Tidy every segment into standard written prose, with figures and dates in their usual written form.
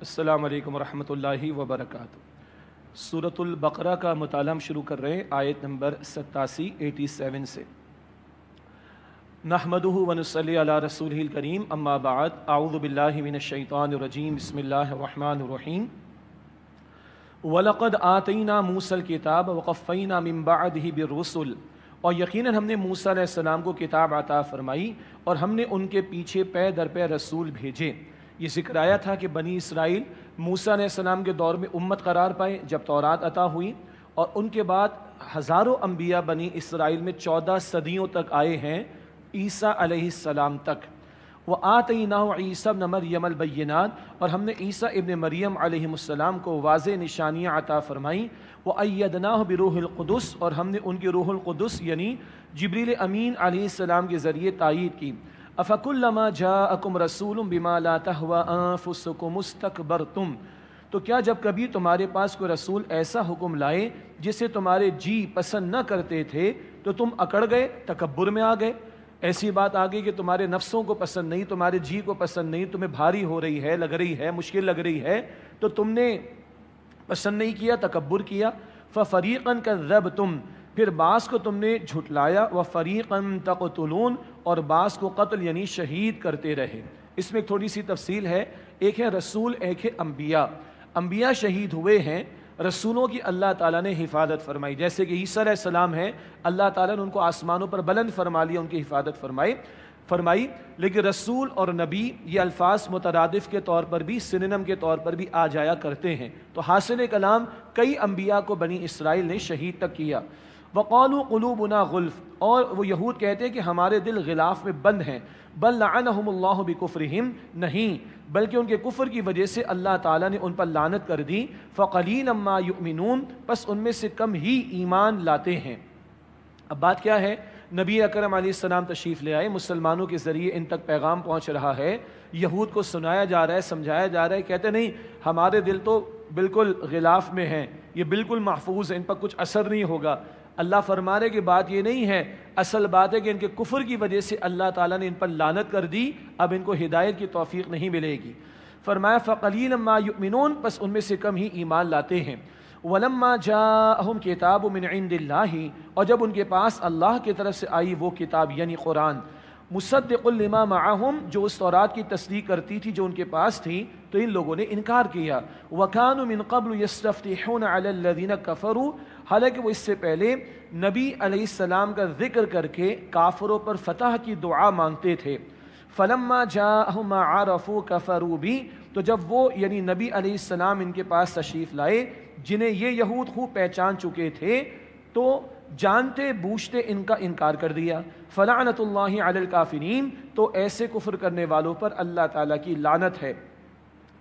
السلام علیکم ورحمۃ اللہ وبرکاتہ۔ سورۃ البقرہ کا مطالعہ ہم شروع کر رہے ہیں آیت نمبر 87 سے۔ نحمدہ ونصلی علی رسولہ الکریم، اما بعد، اعوذ باللہ من الشیطان الرجیم، بسم اللہ الرحمن الرحیم۔ وَلَقَدْ آتَيْنَا مُوسَى الْكِتَابَ وَقَفَّيْنَا مِن بَعْدِهِ بِالرُّسُلِ، اور یقیناً ہم نے موسیٰ علیہ السلام کو کتاب عطا فرمائی اور ہم نے ان کے پیچھے پے در پے رسول بھیجے۔ یہ ذکر آیا تھا کہ بنی اسرائیل موسیٰ علیہ السلام کے دور میں امت قرار پائے جب تورات عطا ہوئی، اور ان کے بعد ہزاروں انبیاء بنی اسرائیل میں 14 صدیوں تک آئے ہیں، عیسیٰ علیہ السلام تک۔ وَآتَيْنَاهُ عِيسَى ابْنَ مَرْيَمَ الْبَيِّنَاتِ، اور ہم نے عیسیٰ ابن مریم علیہ السلام کو واضح نشانیاں عطا فرمائیں۔ وَأَيَّدْنَاهُ بِرُوحِ الْقُدُسِ، اور ہم نے ان کے روح القدس یعنی جبریل امین علیہ السلام کے ذریعے تائید کی۔ أَفَكُلَّمَا جَاءَكُمْ رَسُولٌ بِمَا لَا تَهْوَىٰ أَنفُسُكُمُ اسْتَكْبَرْتُمْ، تو کیا جب کبھی تمہارے پاس کوئی رسول ایسا حکم لائے جسے تمہارے جی پسند نہ کرتے تھے تو تم اکڑ گئے، تکبر میں آ گئے؟ ایسی بات آ گئی کہ تمہارے نفسوں کو پسند نہیں، تمہارے جی کو پسند نہیں، تمہیں بھاری ہو رہی ہے، لگ رہی ہے، مشکل لگ رہی ہے، تو تم نے پسند نہیں کیا، تکبر کیا۔ فَفَرِيقًا كَذَّبْتُمْ، پھر بعض کو تم نے جھٹلایا۔ وَفَرِيقًا تَقْتُلُونَ، اور بعض کو قتل یعنی شہید کرتے رہے۔ اس میں ایک تھوڑی سی تفصیل ہے، ایک ہے رسول، ایک ہے انبیاء۔ انبیاء شہید ہوئے ہیں، رسولوں کی اللہ تعالیٰ نے حفاظت فرمائی، جیسے کہ عیسیٰ علیہ السلام ہیں، اللہ تعالیٰ نے ان کو آسمانوں پر بلند فرما لیا، ان کی حفاظت فرمائی۔ لیکن رسول اور نبی یہ الفاظ مترادف کے طور پر بھی، سنونم کے طور پر بھی آ جایا کرتے ہیں، تو حاصل کلام کئی انبیاء کو بنی اسرائیل نے شہید تک کیا۔ وَقَالُوا قُلُوبُنَا غُلْفٌ، اور وہ یہود کہتے ہیں کہ ہمارے دل غلاف میں بند ہیں۔ بل لعنہم اللہ بکفرہم، نہیں بلکہ ان کے کفر کی وجہ سے اللہ تعالیٰ نے ان پر لعنت کر دی۔ فقلیلا ما یؤمنون، پس ان میں سے کم ہی ایمان لاتے ہیں۔ اب بات کیا ہے؟ نبی اکرم علیہ السلام تشریف لے آئے، مسلمانوں کے ذریعے ان تک پیغام پہنچ رہا ہے، یہود کو سنایا جا رہا ہے، سمجھایا جا رہا ہے، کہتے نہیں ہمارے دل تو بالکل غلاف میں ہیں، یہ بالکل محفوظ ہیں، ان پر کچھ اثر نہیں ہوگا۔ اللہ فرما رہے کہ بات یہ نہیں ہے، اصل بات ہے کہ ان کے کفر کی وجہ سے اللہ تعالیٰ نے ان پر لعنت کر دی، اب ان کو ہدایت کی توفیق نہیں ملے گی۔ فرمایا فقلیلا ما یؤمنون، پس ان میں سے کم ہی ایمان لاتے ہیں۔ ولما جاءہم کتاب من عند اللہ، اور جب ان کے پاس اللہ کی طرف سے آئی وہ کتاب یعنی قرآن، مصدق لما معہم، جو اس تورات کی تصدیق کرتی تھی جو ان کے پاس تھی، تو ان لوگوں نے انکار کیا۔ وَكَانُوا مِن قَبْلُ يَسْتَفْتِحُونَ عَلَى الَّذِينَ كَفَرُوا، حالانکہ وہ اس سے پہلے نبی علیہ السلام کا ذکر کر کے کافروں پر فتح کی دعا مانگتے تھے۔ فَلَمَّا جَاءَهُم مَّا عَرَفُوا كَفَرُوا بِهِ، تو جب وہ یعنی نبی علیہ السلام ان کے پاس تشریف لائے جنہیں یہ یہود خوب پہچان چکے تھے، تو جانتے بوجھتے ان کا انکار کر دیا۔ فلعنت اللہ علی الکافرین، تو ایسے کفر کرنے والوں پر اللہ تعالیٰ کی لعنت ہے۔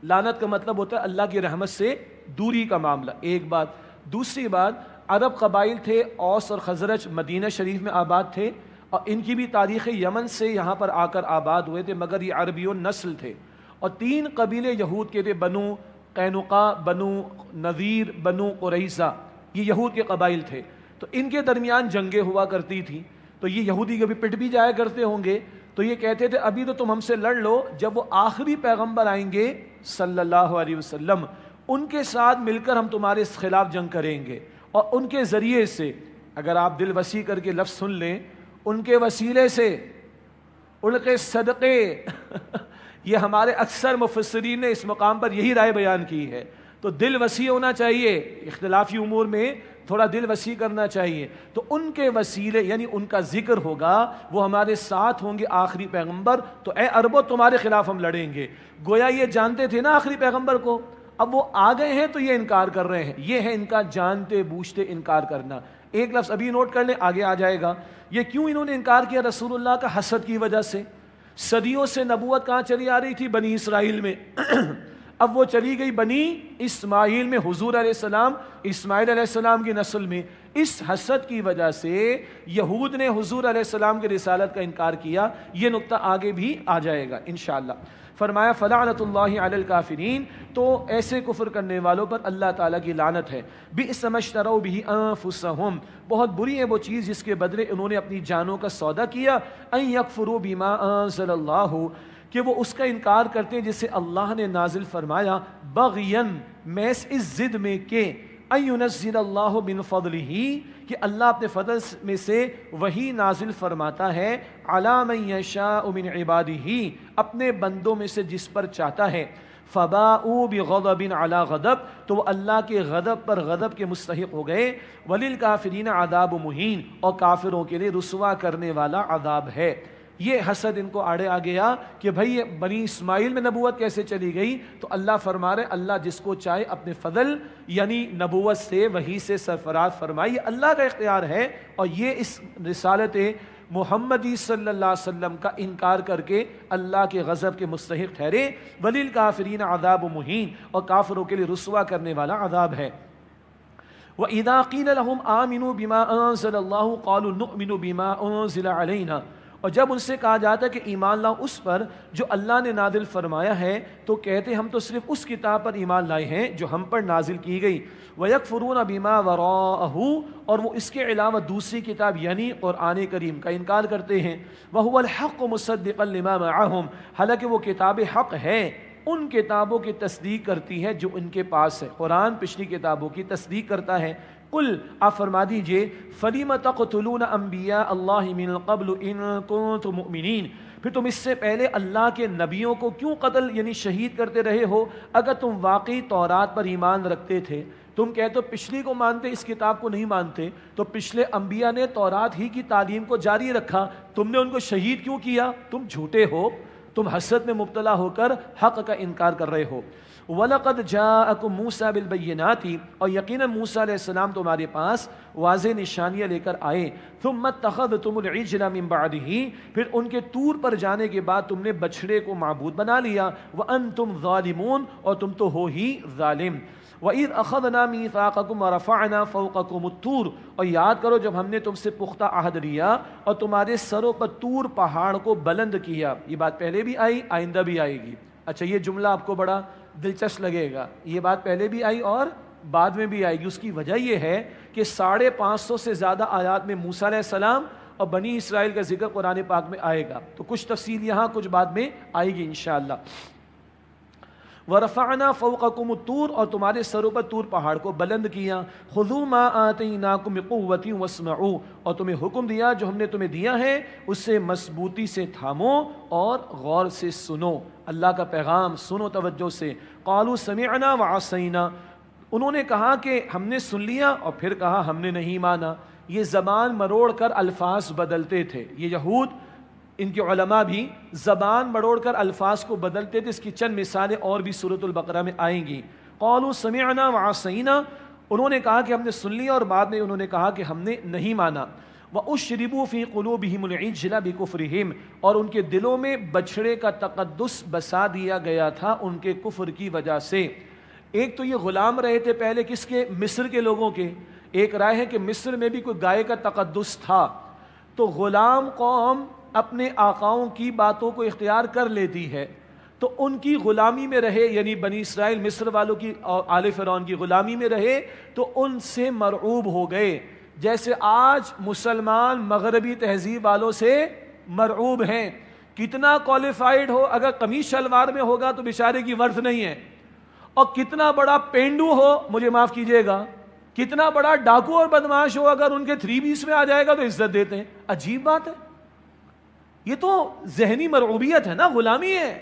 لعنت کا مطلب ہوتا ہے اللہ کی رحمت سے دوری کا معاملہ، ایک بات۔ دوسری بات، عرب قبائل تھے، اوس اور خزرج، مدینہ شریف میں آباد تھے، اور ان کی بھی تاریخ یمن سے یہاں پر آ کر آباد ہوئے تھے، مگر یہ عربیون نسل تھے، اور 3 قبیلے یہود کے تھے، بنو قینقاع، بنو نذیر، بنو قریظہ، یہ یہود کے قبائل تھے۔ تو ان کے درمیان جنگیں ہوا کرتی تھی، تو یہ یہودی کبھی پٹ بھی جایا کرتے ہوں گے، تو یہ کہتے تھے ابھی تو تم ہم سے لڑ لو، جب وہ آخری پیغمبر آئیں گے صلی اللہ علیہ وسلم، ان کے ساتھ مل کر ہم تمہارے خلاف جنگ کریں گے، اور ان کے ذریعے سے، اگر آپ دل وسیع کر کے لفظ سن لیں، ان کے وسیلے سے، ان کے صدقے یہ ہمارے اکثر مفسرین نے اس مقام پر یہی رائے بیان کی ہے۔ تو دل وسیع ہونا چاہیے، اختلافی امور میں تھوڑا دل وسیع کرنا چاہیے، تو ان کے وسیلے یعنی ان کا ذکر ہوگا، وہ ہمارے ساتھ ہوں گے آخری پیغمبر، تو اے عربوں تمہارے خلاف ہم لڑیں گے۔ گویا یہ جانتے تھے نا آخری پیغمبر کو، اب وہ آ گئے ہیں تو یہ انکار کر رہے ہیں، یہ ہے ان کا جانتے بوجھتے انکار کرنا۔ ایک لفظ ابھی نوٹ کر لیں، آگے آ جائے گا۔ یہ کیوں انہوں نے انکار کیا؟ رسول اللہ کا حسد کی وجہ سے۔ صدیوں سے نبوت کہاں چلی آ رہی تھی؟ بنی اسرائیل میں، اب وہ چلی گئی بنی اسماعیل میں، حضور علیہ السلام اسماعیل علیہ السلام کی نسل میں۔ اس حسد کی وجہ سے یہود نے حضور علیہ السلام کی رسالت کا انکار کیا، یہ نقطہ آگے بھی آ جائے گا انشاءاللہ۔ فرمایا فلعنت اللہ علی الکافرین، تو ایسے کفر کرنے والوں پر اللہ تعالیٰ کی لعنت ہے۔ بئس ما اشتروا بہ انفسہم، بہت بری ہے وہ چیز جس کے بدلے انہوں نے اپنی جانوں کا سودا کیا۔ ان یکفروا بما انزل اللہ، کہ وہ اس کا انکار کرتے ہیں جسے اللہ نے نازل فرمایا بغین محض اس ضد میں کہ اَيُنَزِّلَ اللَّهُ مِن فَضْلِهِ کہ اللہ اپنے فضل میں سے وہی نازل فرماتا ہے عَلَى مَن يَشَاءُ مِنْ عِبَادِهِ اپنے بندوں میں سے جس پر چاہتا ہے فَبَاءُوا بِغَضَبٍ عَلَى غَضَبٍ تو وہ اللہ کے غضب پر غضب کے مستحق ہو گئے وَلِلْكَافِرِينَ عَذَابٌ مُهِينٌ اور کافروں کے لیے رسوا کرنے والا عذاب ہے۔ یہ حسد ان کو آڑے آ گیا کہ بھئی بنی اسماعیل میں نبوت کیسے چلی گئی؟ تو اللہ فرما رہے اللہ جس کو چاہے اپنے فضل یعنی نبوت سے وحی سے سرفراز فرمائی، اللہ کا اختیار ہے، اور یہ اس رسالت محمدی صلی اللہ علیہ وسلم کا انکار کر کے اللہ کے غضب کے مستحق ٹھہرے۔ وَلِلْكَافِرِينَ عَذَابٌ مُهِينٌ اور کافروں کے لیے رسوا کرنے والا عذاب ہے۔ وَإِذَا قِيلَ لَهُمْ آمِنُوا بِمَا أَنزَلَ اللَّهُ قَالُوا نُؤْمِنُ بِمَا أُنزِلَ عَلَيْنَا اور جب ان سے کہا جاتا ہے کہ ایمان لاؤ اس پر جو اللہ نے نازل فرمایا ہے تو کہتے ہم تو صرف اس کتاب پر ایمان لائے ہیں جو ہم پر نازل کی گئی۔ وَيَكْفُرُونَ بِمَا وَرَاءَهُ اور وہ اس کے علاوہ دوسری کتاب یعنی قرآن کریم کا انکار کرتے ہیں۔ وَهُوَ الْحَقُّ مُصَدِّقًا لِمَا مَعَهُمْ حالانکہ وہ کتاب حق ہے، ان کتابوں کی تصدیق کرتی ہے جو ان کے پاس ہے، قرآن پچھلی کتابوں کی تصدیق کرتا ہے۔ قل آپ فرما دیجئے فَلِمَ تَقْتُلُونَ أَنْبِيَاءَ اللَّهِ مِن قَبْلُ إِن كُنتُم مُؤْمِنِينَ پھر تم اس سے پہلے اللہ کے نبیوں کو کیوں قتل یعنی شہید کرتے رہے ہو اگر تم واقعی تورات پر ایمان رکھتے تھے۔ تم کہتے ہو پچھلی کو مانتے اس کتاب کو نہیں مانتے، تو پچھلے انبیاء نے تورات ہی کی تعلیم کو جاری رکھا، تم نے ان کو شہید کیوں کیا؟ تم جھوٹے ہو، تم حسد میں مبتلا ہو کر حق کا انکار کر رہے ہو۔ وَلَقَدْ جَاءَكُم مُوسَىٰ بِالْبَيِّنَاتِ اور یقیناً موسیٰ علیہ السلام تمہارے پاس واضح نشانیاں لے کر آئے۔ ثُمَّ اتَّخَذْتُمُ الْعِجْلَ مِن بَعْدِهِ پھر ان کے طور پر جانے کے بعد تم نے بچھڑے کو معبود بنا لیا۔ وَأَنْتُمْ ظَالِمُونَ اور تم تو ہو ہی ظالم۔ وَإِذْ أَخَذْنَا مِيثَاقَكُمْ وَرَفَعْنَا فَوْقَكُمُ الطُّورَ اور یاد کرو جب ہم نے تم سے پختہ عہد لیا اور تمہارے سروں پر طور پہاڑ کو بلند کیا۔ یہ بات پہلے بھی آئی، آئندہ بھی آئے گی۔ اچھا یہ جملہ آپ کو بڑا دلچسپ لگے گا، یہ بات پہلے بھی آئی اور بعد میں بھی آئے گی۔ اس کی وجہ یہ ہے کہ 550 سے زیادہ آیات میں موسیٰ علیہ السلام اور بنی اسرائیل کا ذکر قرآن پاک میں آئے گا، تو کچھ تفصیل یہاں کچھ بعد میں آئے گی انشاءاللہ۔ وَرَفَعْنَا فَوْقَكُمُ الطُّورَ اور تمہارے سروں پر طور پہاڑ کو بلند کیا۔ خُذُوا مَا آتَيْنَاكُم بِقُوَّةٍ وَاسْمَعُوا اور تمہیں حکم دیا جو ہم نے تمہیں دیا ہے اس سے مضبوطی سے تھامو اور غور سے سنو، اللہ کا پیغام سنو توجہ سے۔ قَالُوا سَمِعْنَا وَعَصَيْنَا انہوں نے کہا کہ ہم نے سن لیا اور پھر کہا ہم نے نہیں مانا۔ یہ زبان مروڑ کر الفاظ بدلتے تھے، یہ یہود ان کے علماء بھی زبان مروڑ کر الفاظ کو بدلتے تھے، اس کی چند مثالیں اور بھی سورۃ البقرہ میں آئیں گی۔ قالوا سمعنا وعصینا انہوں نے کہا کہ ہم نے سن لیا اور بعد میں انہوں نے کہا کہ ہم نے نہیں مانا۔ وَأُشْرِبُوا فِي قُلُوبِهِمُ الْعِجْلَ بِكُفْرِهِمْ اور ان کے دلوں میں بچھڑے کا تقدس بسا دیا گیا تھا ان کے کفر کی وجہ سے۔ ایک تو یہ غلام رہے تھے پہلے کس کے؟ مصر کے لوگوں کے۔ ایک رائے ہے کہ مصر میں بھی کوئی گائے کا تقدس تھا، تو غلام قوم اپنے آقاؤں کی باتوں کو اختیار کر لیتی ہے، تو ان کی غلامی میں رہے، یعنی بنی اسرائیل مصر والوں کی اور آل فرعون کی غلامی میں رہے تو ان سے مرعوب ہو گئے، جیسے آج مسلمان مغربی تہذیب والوں سے مرعوب ہیں۔ کتنا کوالیفائیڈ ہو اگر قمیص شلوار میں ہوگا تو بیچارے کی ورث نہیں ہے، اور کتنا بڑا پینڈو ہو، مجھے معاف کیجئے گا، کتنا بڑا ڈاکو اور بدماش ہو، اگر ان کے 3 پیس میں آ جائے گا تو عزت دیتے ہیں۔ عجیب بات ہے، یہ تو ذہنی مرعوبیت ہے نا، غلامی ہے۔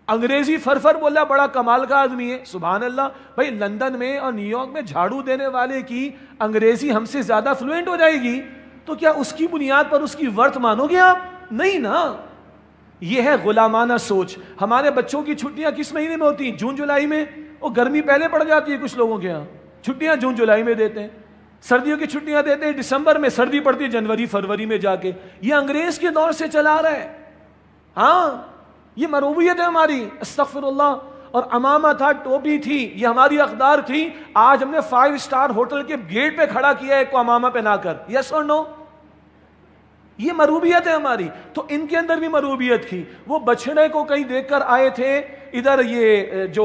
انگریزی فرفر بولا بڑا کمال کا آدمی ہے، سبحان اللہ۔ بھائی لندن میں اور نیو یارک میں جھاڑو دینے والے کی انگریزی ہم سے زیادہ فلوئنٹ ہو جائے گی تو کیا اس کی بنیاد پر اس کی ورث مانو گے آپ؟ نہیں نا۔ یہ ہے غلامانہ سوچ۔ ہمارے بچوں کی چھٹیاں کس مہینے میں ہوتی ہیں؟ جون جولائی میں۔ وہ گرمی پہلے پڑ جاتی ہے کچھ لوگوں کے ہاں، چھٹیاں جون جولائی میں دیتے ہیں۔ سردیوں کی چھٹیاں دیتے ہیں دسمبر میں، سردی پڑتی ہے جنوری فروری میں جا کے۔ یہ انگریز کے دور سے چلا رہا ہے۔ ہاں یہ مرعوبیت ہے ہماری، استغفر اللہ۔ اور امامہ تھا، ٹوپی تھی، یہ ہماری اقدار تھی۔ آج ہم نے 5 اسٹار ہوٹل کے گیٹ پہ کھڑا کیا ہے کو امامہ پہنا کر، یس اور نو؟ یہ مرعوبیت ہے ہماری۔ تو ان کے اندر بھی مرعوبیت تھی، وہ بچھڑے کو کہیں دیکھ کر آئے تھے، ادھر یہ جو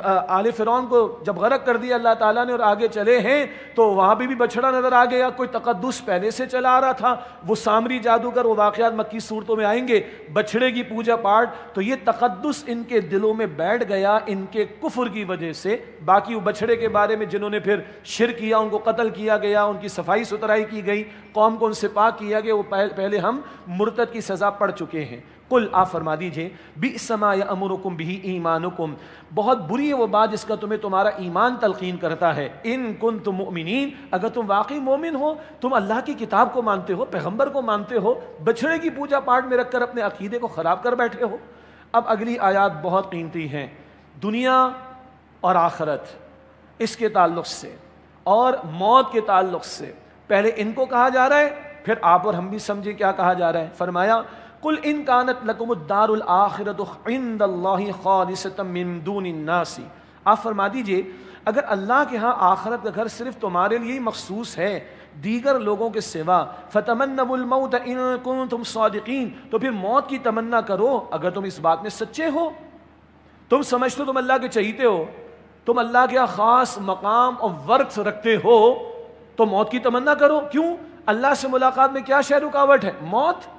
آل فرعون کو جب غرق کر دیا اللہ تعالیٰ نے اور آگے چلے ہیں تو وہاں پہ بھی بچھڑا نظر آ گیا. کوئی تقدس پہلے سے چلا آ رہا تھا, وہ سامری جادوگر, وہ واقعات مکی صورتوں میں آئیں گے, بچھڑے کی پوجا پاٹ, تو یہ تقدس ان کے دلوں میں بیٹھ گیا ان کے کفر کی وجہ سے. باقی وہ بچھڑے کے بارے میں جنہوں نے پھر شرک کیا ان کو قتل کیا گیا, ان کی صفائی ستھرائی کی گئی, قوم کو ان سے پاک کیا گیا, وہ پہلے ہم مرتد کی سزا پڑ چکے ہیں. قل آپ فرما دیجئے بئس ما یأمرکم بہ ایمانکم, بہت بری ہے وہ بات جس کا تمہیں تمہارا ایمان تلقین کرتا ہے. ان کنتم مؤمنین, اگر تم واقعی مومن ہو, تم اللہ کی کتاب کو مانتے ہو, پیغمبر کو مانتے ہو, بچھڑے کی پوجا پاٹ میں رکھ کر اپنے عقیدے کو خراب کر بیٹھے ہو. اب اگلی آیات بہت قیمتی ہیں, دنیا اور آخرت اس کے تعلق سے اور موت کے تعلق سے. پہلے ان کو کہا جا رہا ہے, پھر آپ اور ہم بھی سمجھے کیا کہا جا رہا ہے. فرمایا قل ان کانت لکم الدار الآخرۃ عند اللہ خالصۃ من دون الناس, آپ فرما دیجئے اگر اللہ کے ہاں آخرت کا گھر صرف تمہارے لیے مخصوص ہے دیگر لوگوں کے سوا, فتمنوا الموت ان کنتم صادقین, تو پھر موت کی تمنا کرو اگر تم اس بات میں سچے ہو. تم سمجھتے ہو تم اللہ کے چہیتے ہو, تم اللہ کے خاص مقام اور ورث رکھتے ہو, تو موت کی تمنا کرو. کیوں؟ اللہ سے ملاقات میں کیا شے رکاوٹ ہے؟ موت.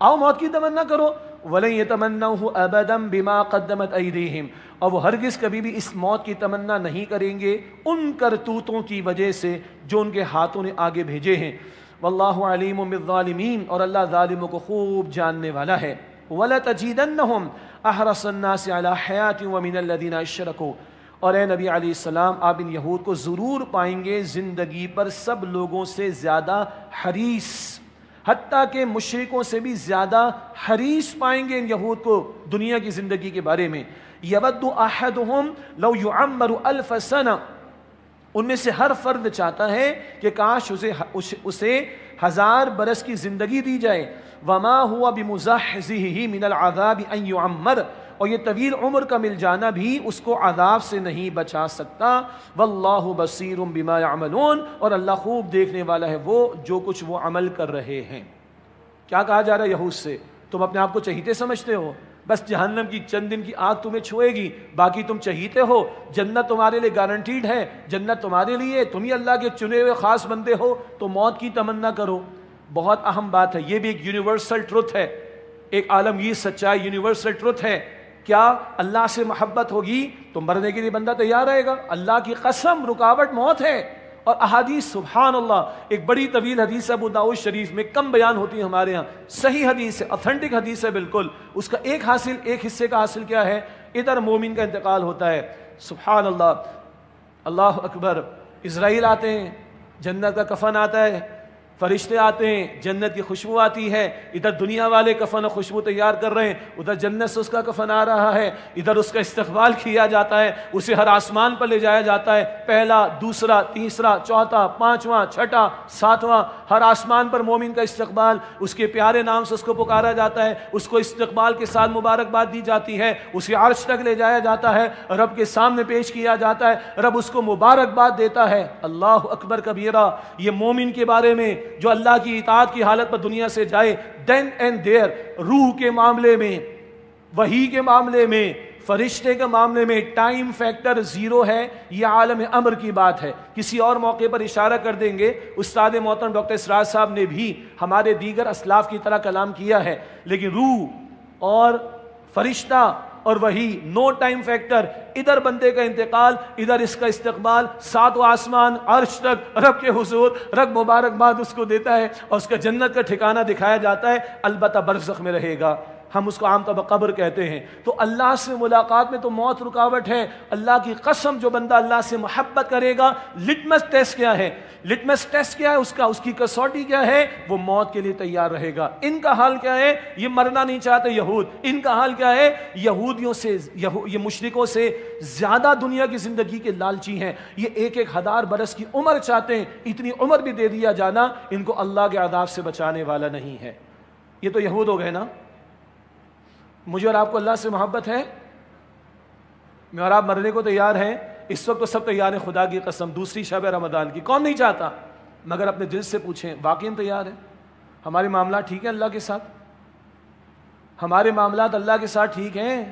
آؤ موت کی تمنا کرو. وَلَن يَتَمَنَّوْهُ أَبَدًا بِمَا قَدَّمَتْ أَيْدِيهِمْ, اور وہ ہرگز کبھی بھی اس موت کی تمنا نہیں کریں گے ان کرتوتوں کی وجہ سے جو ان کے ہاتھوں نے آگے بھیجے ہیں. وَاللَّهُ عَلِيمٌ بِالظَّالِمِينَ, اور اللہ ظالموں کو خوب جاننے والا ہے. وَلَتَجِدَنَّهُمْ أَحْرَصَ النَّاسِ عَلَى حَيَاةٍ وَمِنَ الَّذِينَ أَشْرَكُوا, اور اے نبی علیہ السلام آپ ان یہود کو ضرور پائیں گے زندگی پر سب لوگوں سے زیادہ حریص, حتیٰ کہ مشرکوں سے بھی زیادہ حریص پائیں گے ان یہود کو دنیا کی زندگی کے بارے میں. یود احدہم لو یعمر الف سنہ, ان میں سے ہر فرد چاہتا ہے کہ کاش اسے 1000 برس کی زندگی دی جائے. وما هو بمزحزحہ من العذاب ان یعمر, اور یہ طویل عمر کا مل جانا بھی اس کو عذاب سے نہیں بچا سکتا. واللہ بصیر بما یعملون, اور اللہ خوب دیکھنے والا ہے وہ جو کچھ وہ عمل کر رہے ہیں. کیا کہا جا رہا ہے یہود سے؟ تم اپنے آپ کو چہیتے سمجھتے ہو, بس جہنم کی چند دن کی آگ تمہیں چھوئے گی, باقی تم چہیتے ہو. جنت تمہارے لیے گارنٹیڈ ہے, جنت تمہارے لیے, تم ہی اللہ کے چنے ہوئے خاص بندے ہو, تو موت کی تمنا کرو. بہت اہم بات ہے, یہ بھی ایک یونیورسل ٹروتھ ہے, ایک عالمگیر سچائی, یونیورسل ٹروتھ ہے. کیا اللہ سے محبت ہوگی تو مرنے کے لیے بندہ تیار رہے گا. اللہ کی قسم رکاوٹ موت ہے. اور احادیث سبحان اللہ, ایک بڑی طویل حدیث ابو داؤد شریف میں کم بیان ہوتی ہے ہمارے ہاں, صحیح حدیث ہے, اتھینٹک حدیث ہے بالکل. اس کا ایک حصے کا حاصل کیا ہے؟ ادھر مومن کا انتقال ہوتا ہے, سبحان اللہ, اللہ اکبر, اسرائیل آتے ہیں, جنت کا کفن آتا ہے, فرشتے آتے ہیں, جنت کی خوشبو آتی ہے. ادھر دنیا والے کفن و خوشبو تیار کر رہے ہیں, ادھر جنت سے اس کا کفن آ رہا ہے, ادھر اس کا استقبال کیا جاتا ہے, اسے ہر آسمان پر لے جایا جاتا ہے. پہلا, دوسرا, تیسرا, چوتھا, پانچواں, چھٹا, ساتواں, ہر آسمان پر مومن کا استقبال, اس کے پیارے نام سے اس کو پکارا جاتا ہے, اس کو استقبال کے ساتھ مبارکباد دی جاتی ہے, اسے عرش تک لے جایا جاتا ہے, رب کے سامنے پیش کیا جاتا ہے, رب اس کو مبارکباد دیتا ہے. اللہ اکبر کبیرہ. یہ مومن کے بارے میں جو اللہ کی اطاعت کی حالت پر دنیا سے جائے. دین اینڈ دیر, روح کے معاملے میں, وحی کے معاملے میں, فرشتے کے معاملے میں ٹائم فیکٹر 0 ہے. یہ عالم امر کی بات ہے. کسی اور موقع پر اشارہ کر دیں گے. استاد محترم ڈاکٹر اسرار صاحب نے بھی ہمارے دیگر اسلاف کی طرح کلام کیا ہے, لیکن روح اور فرشتہ اور وہی نو ٹائم فیکٹر. ادھر بندے کا انتقال, ادھر اس کا استقبال, 7 آسمان, عرش تک, رب کے حضور, رب مبارکباد اس کو دیتا ہے اور اس کا جنت کا ٹھکانہ دکھایا جاتا ہے. البتہ برزخ میں رہے گا, ہم اس کو عام طور پر قبر کہتے ہیں. تو اللہ سے ملاقات میں تو موت رکاوٹ ہے. اللہ کی قسم جو بندہ اللہ سے محبت کرے گا, لٹمس ٹیسٹ کیا ہے؟ لٹمس ٹیسٹ کیا ہے اس کی کسوٹی کیا ہے؟ وہ موت کے لیے تیار رہے گا. ان کا حال کیا ہے؟ یہ مرنا نہیں چاہتے یہود. ان کا حال کیا ہے؟ یہودیوں سے, یہ مشرکوں سے زیادہ دنیا کی زندگی کے لالچی ہیں. یہ 1000 برس کی عمر چاہتے ہیں. اتنی عمر بھی دے دیا جانا ان کو اللہ کے عذاب سے بچانے والا نہیں ہے. یہ تو یہود ہو گئے نا. مجھے اور آپ کو اللہ سے محبت ہے, میں اور آپ مرنے کو تیار ہیں. اس وقت تو سب تیار ہیں, خدا کی قسم. دوسری شب رمضان کی کون نہیں چاہتا؟ مگر اپنے دل سے پوچھیں, واقعی ہم تیار ہیں؟ ہمارے معاملات ٹھیک ہیں اللہ کے ساتھ؟ ہمارے معاملات اللہ کے ساتھ ٹھیک ہیں؟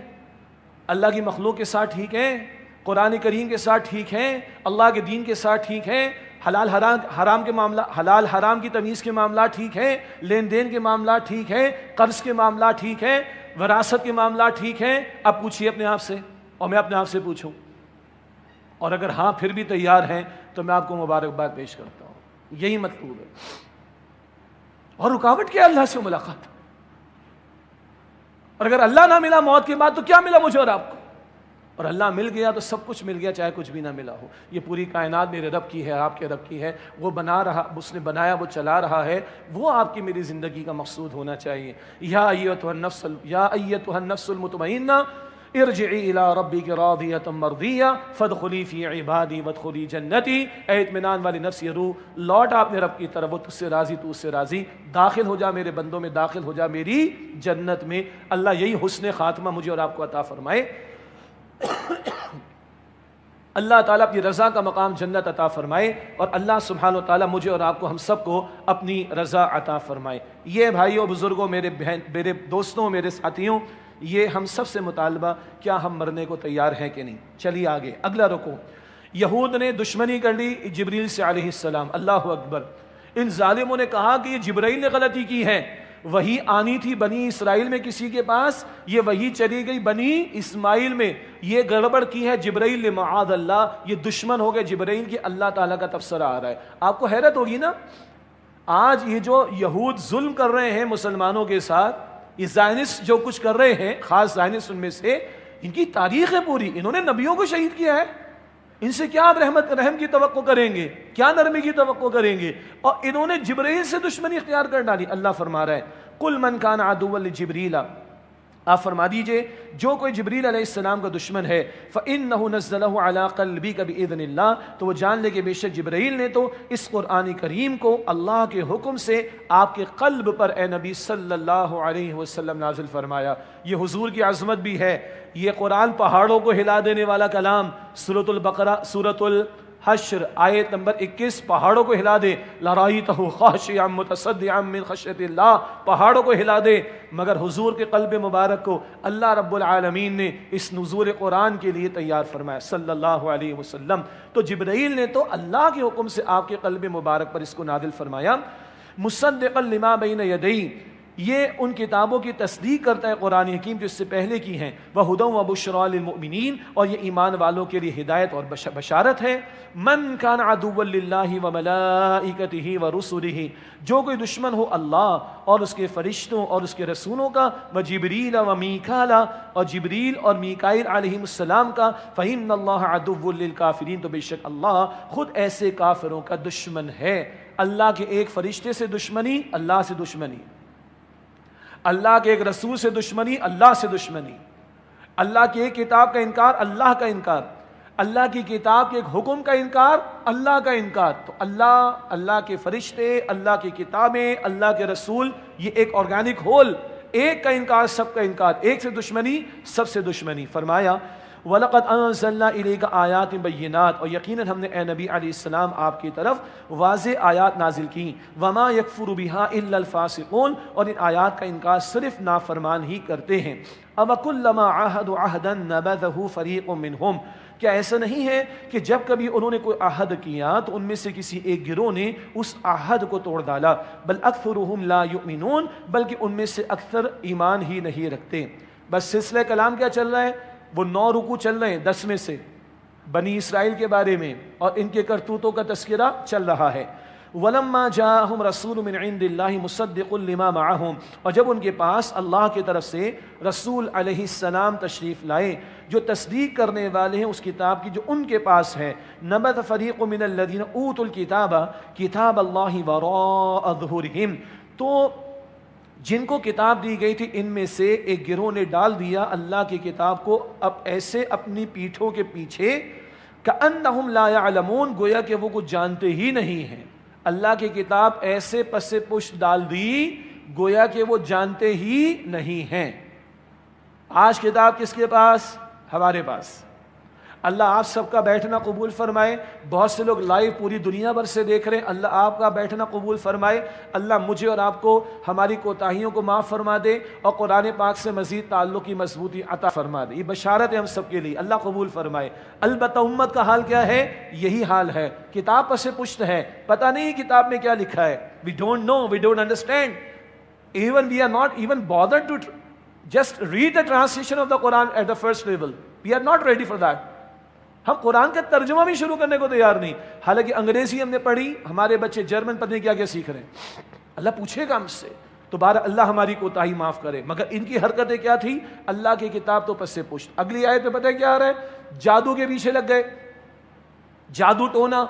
اللہ کی مخلوق کے ساتھ ٹھیک ہیں، قرآن کریم کے ساتھ ٹھیک ہیں، اللہ کے دین کے ساتھ ٹھیک ہیں، حلال حرام کے معاملہ، حلال حرام کی تمیز کے معاملات ٹھیک ہیں، لین دین کے معاملات ٹھیک ہیں، قرض کے معاملات ٹھیک ہیں، وراثت کے معاملات ٹھیک ہیں؟ اب پوچھیے اپنے آپ سے، اور میں اپنے آپ سے پوچھوں، اور اگر ہاں پھر بھی تیار ہیں تو میں آپ کو مبارکباد پیش کرتا ہوں، یہی مطلوب ہے۔ اور رکاوٹ کیا؟ اللہ سے ملاقات۔ اور اگر اللہ نہ ملا موت کے بعد تو کیا ملا مجھے اور آپ کو؟ اور اللہ مل گیا تو سب کچھ مل گیا، چاہے کچھ بھی نہ ملا ہو۔ یہ پوری کائنات میرے رب کی ہے، آپ کے رب کی ہے، وہ بنا رہا، اس نے بنایا، وہ چلا رہا ہے، وہ آپ کی میری زندگی کا مقصود ہونا چاہیے۔ یا ایتھا النفس المطمئنہ ارجعی الی ربک راضیۃ مرضیہ فادخلی فی عبادی وادخلی جنتی، اے اطمینان والی نفس، یہ روح لوٹ اپنے رب کی طرف، وہ تجھ سے راضی، تو اس سے راضی، داخل ہو جا میرے بندوں میں، داخل ہو جا میری جنت میں۔ اللہ یہی حسن خاتمہ مجھے اور آپ کو عطا فرمائے۔ اللہ تعالیٰ اپنی رضا کا مقام جنت عطا فرمائے، اور اللہ سبحانہ و تعالیٰ مجھے اور آپ کو، ہم سب کو اپنی رضا عطا فرمائے۔ یہ بھائیوں، بزرگوں، میرے دوستوں، میرے ساتھیوں، یہ ہم سب سے مطالبہ، کیا ہم مرنے کو تیار ہیں کہ نہیں؟ چلیے آگے، اگلا رکو۔ یہود نے دشمنی کر لی جبریل سے علیہ السلام، اللہ اکبر۔ ان ظالموں نے کہا کہ یہ جبرائیل نے غلطی کی ہے، وہی آنی تھی بنی اسرائیل میں کسی کے پاس، یہ وہی چلی گئی بنی اسماعیل میں، یہ گڑبڑ کی ہے جبرائیل نے، معاذ اللہ، یہ دشمن ہو گئے جبرائیل کی، اللہ تعالیٰ کا تبصرہ آ رہا ہے۔ آپ کو حیرت ہوگی نا، آج یہ جو یہود ظلم کر رہے ہیں مسلمانوں کے ساتھ، یہ زائنسٹ جو کچھ کر رہے ہیں، خاص زائنسٹ ان میں سے، ان کی تاریخ ہے پوری، انہوں نے نبیوں کو شہید کیا ہے، ان سے کیا آپ رحم کی توقع کریں گے، کیا نرمی کی توقع کریں گے؟ اور انہوں نے جبرائیل سے دشمنی اختیار کر ڈالی۔ اللہ فرما رہا ہے قل من کان عدوا لجبریل، آپ فرما دیجئے جو کوئی جبریل علیہ السلام کا دشمن ہے، فإنہ نزلہ علی قلبک بإذن اللہ، تو وہ جان لے کہ بے شک جبرائیل نے تو اس قرآن کریم کو اللہ کے حکم سے آپ کے قلب پر اے نبی صلی اللہ علیہ وسلم نازل فرمایا۔ یہ حضور کی عظمت بھی ہے، یہ قرآن پہاڑوں کو ہلا دینے والا کلام، سورۃ البقرہ، سورۃ الحشر آیت نمبر 21، پہاڑوں کو ہلا دے، لرأیتہ خاشعا متصدعا من خشیۃ اللہ، پہاڑوں کو ہلا دے، مگر حضور کے قلب مبارک کو اللہ رب العالمین نے اس نزول قرآن کے لیے تیار فرمایا صلی اللہ علیہ وسلم۔ تو جبرائیل نے تو اللہ کے حکم سے آپ کے قلب مبارک پر اس کو نازل فرمایا۔ مصدقا لما بین یدیہ، یہ ان کتابوں کی تصدیق کرتا ہے قرآن حکیم جو اس سے پہلے کی ہیں، وہدی وبشریٰ للمؤمنین، اور یہ ایمان والوں کے لیے ہدایت اور بشارت ہے۔ من کان عدوا للہ وملائکتہ ورسلہ، جو کوئی دشمن ہو اللہ اور اس کے فرشتوں اور اس کے رسولوں کا، وجبریل ومیکال، اور جبریل اور میکائیل علیہ السلام کا، فإن اللہ عدو للکافرین، تو بے شک اللہ خود ایسے کافروں کا دشمن ہے۔ اللہ کے ایک فرشتے سے دشمنی، اللہ سے دشمنی، اللہ کے ایک رسول سے دشمنی، اللہ سے دشمنی، اللہ کی ایک کتاب کا انکار، اللہ کا انکار، اللہ کی کتاب کے ایک حکم کا انکار، اللہ کا انکار۔ تو اللہ کے فرشتے، اللہ کی کتابیں، اللہ کے رسول، یہ ایک آرگینک ہول، ایک کا انکار سب کا انکار، ایک سے دشمنی سب سے دشمنی۔ فرمایا وَلَقَدْ أَنزَلْنَا إِلَيْكَ آيَاتٍ بَيِّنَاتٍ، اور یقیناً ہم نے اے نبی علیہ السلام آپ کی طرف واضح آیات نازل کی، وَمَا يَكْفُرُ بِهَا إِلَّا الْفَاسِقُونَ، اور ان آیات کا انکار صرف نافرمان ہی کرتے ہیں۔ أَوَكُلَّمَا عَاهَدُوا عَهْدًا نَبَذَهُ فَرِيقٌ مِّنْهُمْ، کیا ایسا نہیں ہے کہ جب کبھی انہوں نے کوئی عہد کیا تو ان میں سے کسی ایک گروہ نے اس عہد کو توڑ ڈالا، بل اکثرهم لا یؤمنون، بلکہ ان میں سے اکثر ایمان ہی نہیں رکھتے۔ بس سلسلہ کلام کیا چل رہا ہے؟ وہ 9 رکوع چل رہے ہیں 10 میں سے بنی اسرائیل کے بارے میں، اور ان کے کرتوتوں کا تذکرہ چل رہا ہے۔ وَلَمَّا جَاءَهُمْ رَسُولٌ مِّنْ عِندِ اللَّهِ مُصَدِّقٌ لِمَا مَعَهُمْ، اور جب ان کے پاس اللہ کی طرف سے رسول علیہ السلام تشریف لائے جو تصدیق کرنے والے ہیں اس کتاب کی جو ان کے پاس ہے، نَبَذَ فَرِيقٌ مِّنَ الَّذِينَ أُوتُوا الْكِتَابَ كِتَابَ اللَّهِ وَرَاءَ ظُهُورِهِمْ، تو جن کو کتاب دی گئی تھی ان میں سے ایک گروہ نے ڈال دیا اللہ کی کتاب کو اب ایسے اپنی پیٹھوں کے پیچھے، کأنہم لا یعلمون، گویا کہ وہ کچھ جانتے ہی نہیں ہیں۔ اللہ کی کتاب ایسے پس پشت ڈال دی گویا کہ وہ جانتے ہی نہیں ہیں۔ آج کتاب کس کے پاس؟ ہمارے پاس۔ اللہ آپ سب کا بیٹھنا قبول فرمائے. بہت سے لوگ لائیو پوری دنیا بھر سے دیکھ رہے ہیں, اللہ آپ کا بیٹھنا قبول فرمائے. اللہ مجھے اور آپ کو ہماری کوتاہیوں کو معاف فرما دے اور قرآن پاک سے مزید تعلق کی مضبوطی عطا فرما دے. یہ بشارت ہے ہم سب کے لیے, اللہ قبول فرمائے. البتہ امت کا حال کیا ہے؟ یہی حال ہے, کتاب پس پشت ہے, پتہ نہیں کتاب میں کیا لکھا ہے. We don't know, we don't understand. Even we are not even bothered to just read the translation of the Quran at the first level. We are not ready for that. ہم قرآن کا ترجمہ بھی شروع کرنے کو تیار نہیں. حالانکہ انگریزی ہم نے پڑھی, ہمارے بچے جرمن پتہ نہیں کیا کیا سیکھ رہے ہیں. اللہ پوچھے گا ہم سے. تو بہر اللہ ہماری کوتاہی معاف کرے. مگر ان کی حرکتیں کیا تھی؟ اللہ کی کتاب تو پس سے پشت. اگلی آیت میں پتہ ہے کیا آ رہا ہے؟ جادو کے پیچھے لگ گئے, جادو ٹونا.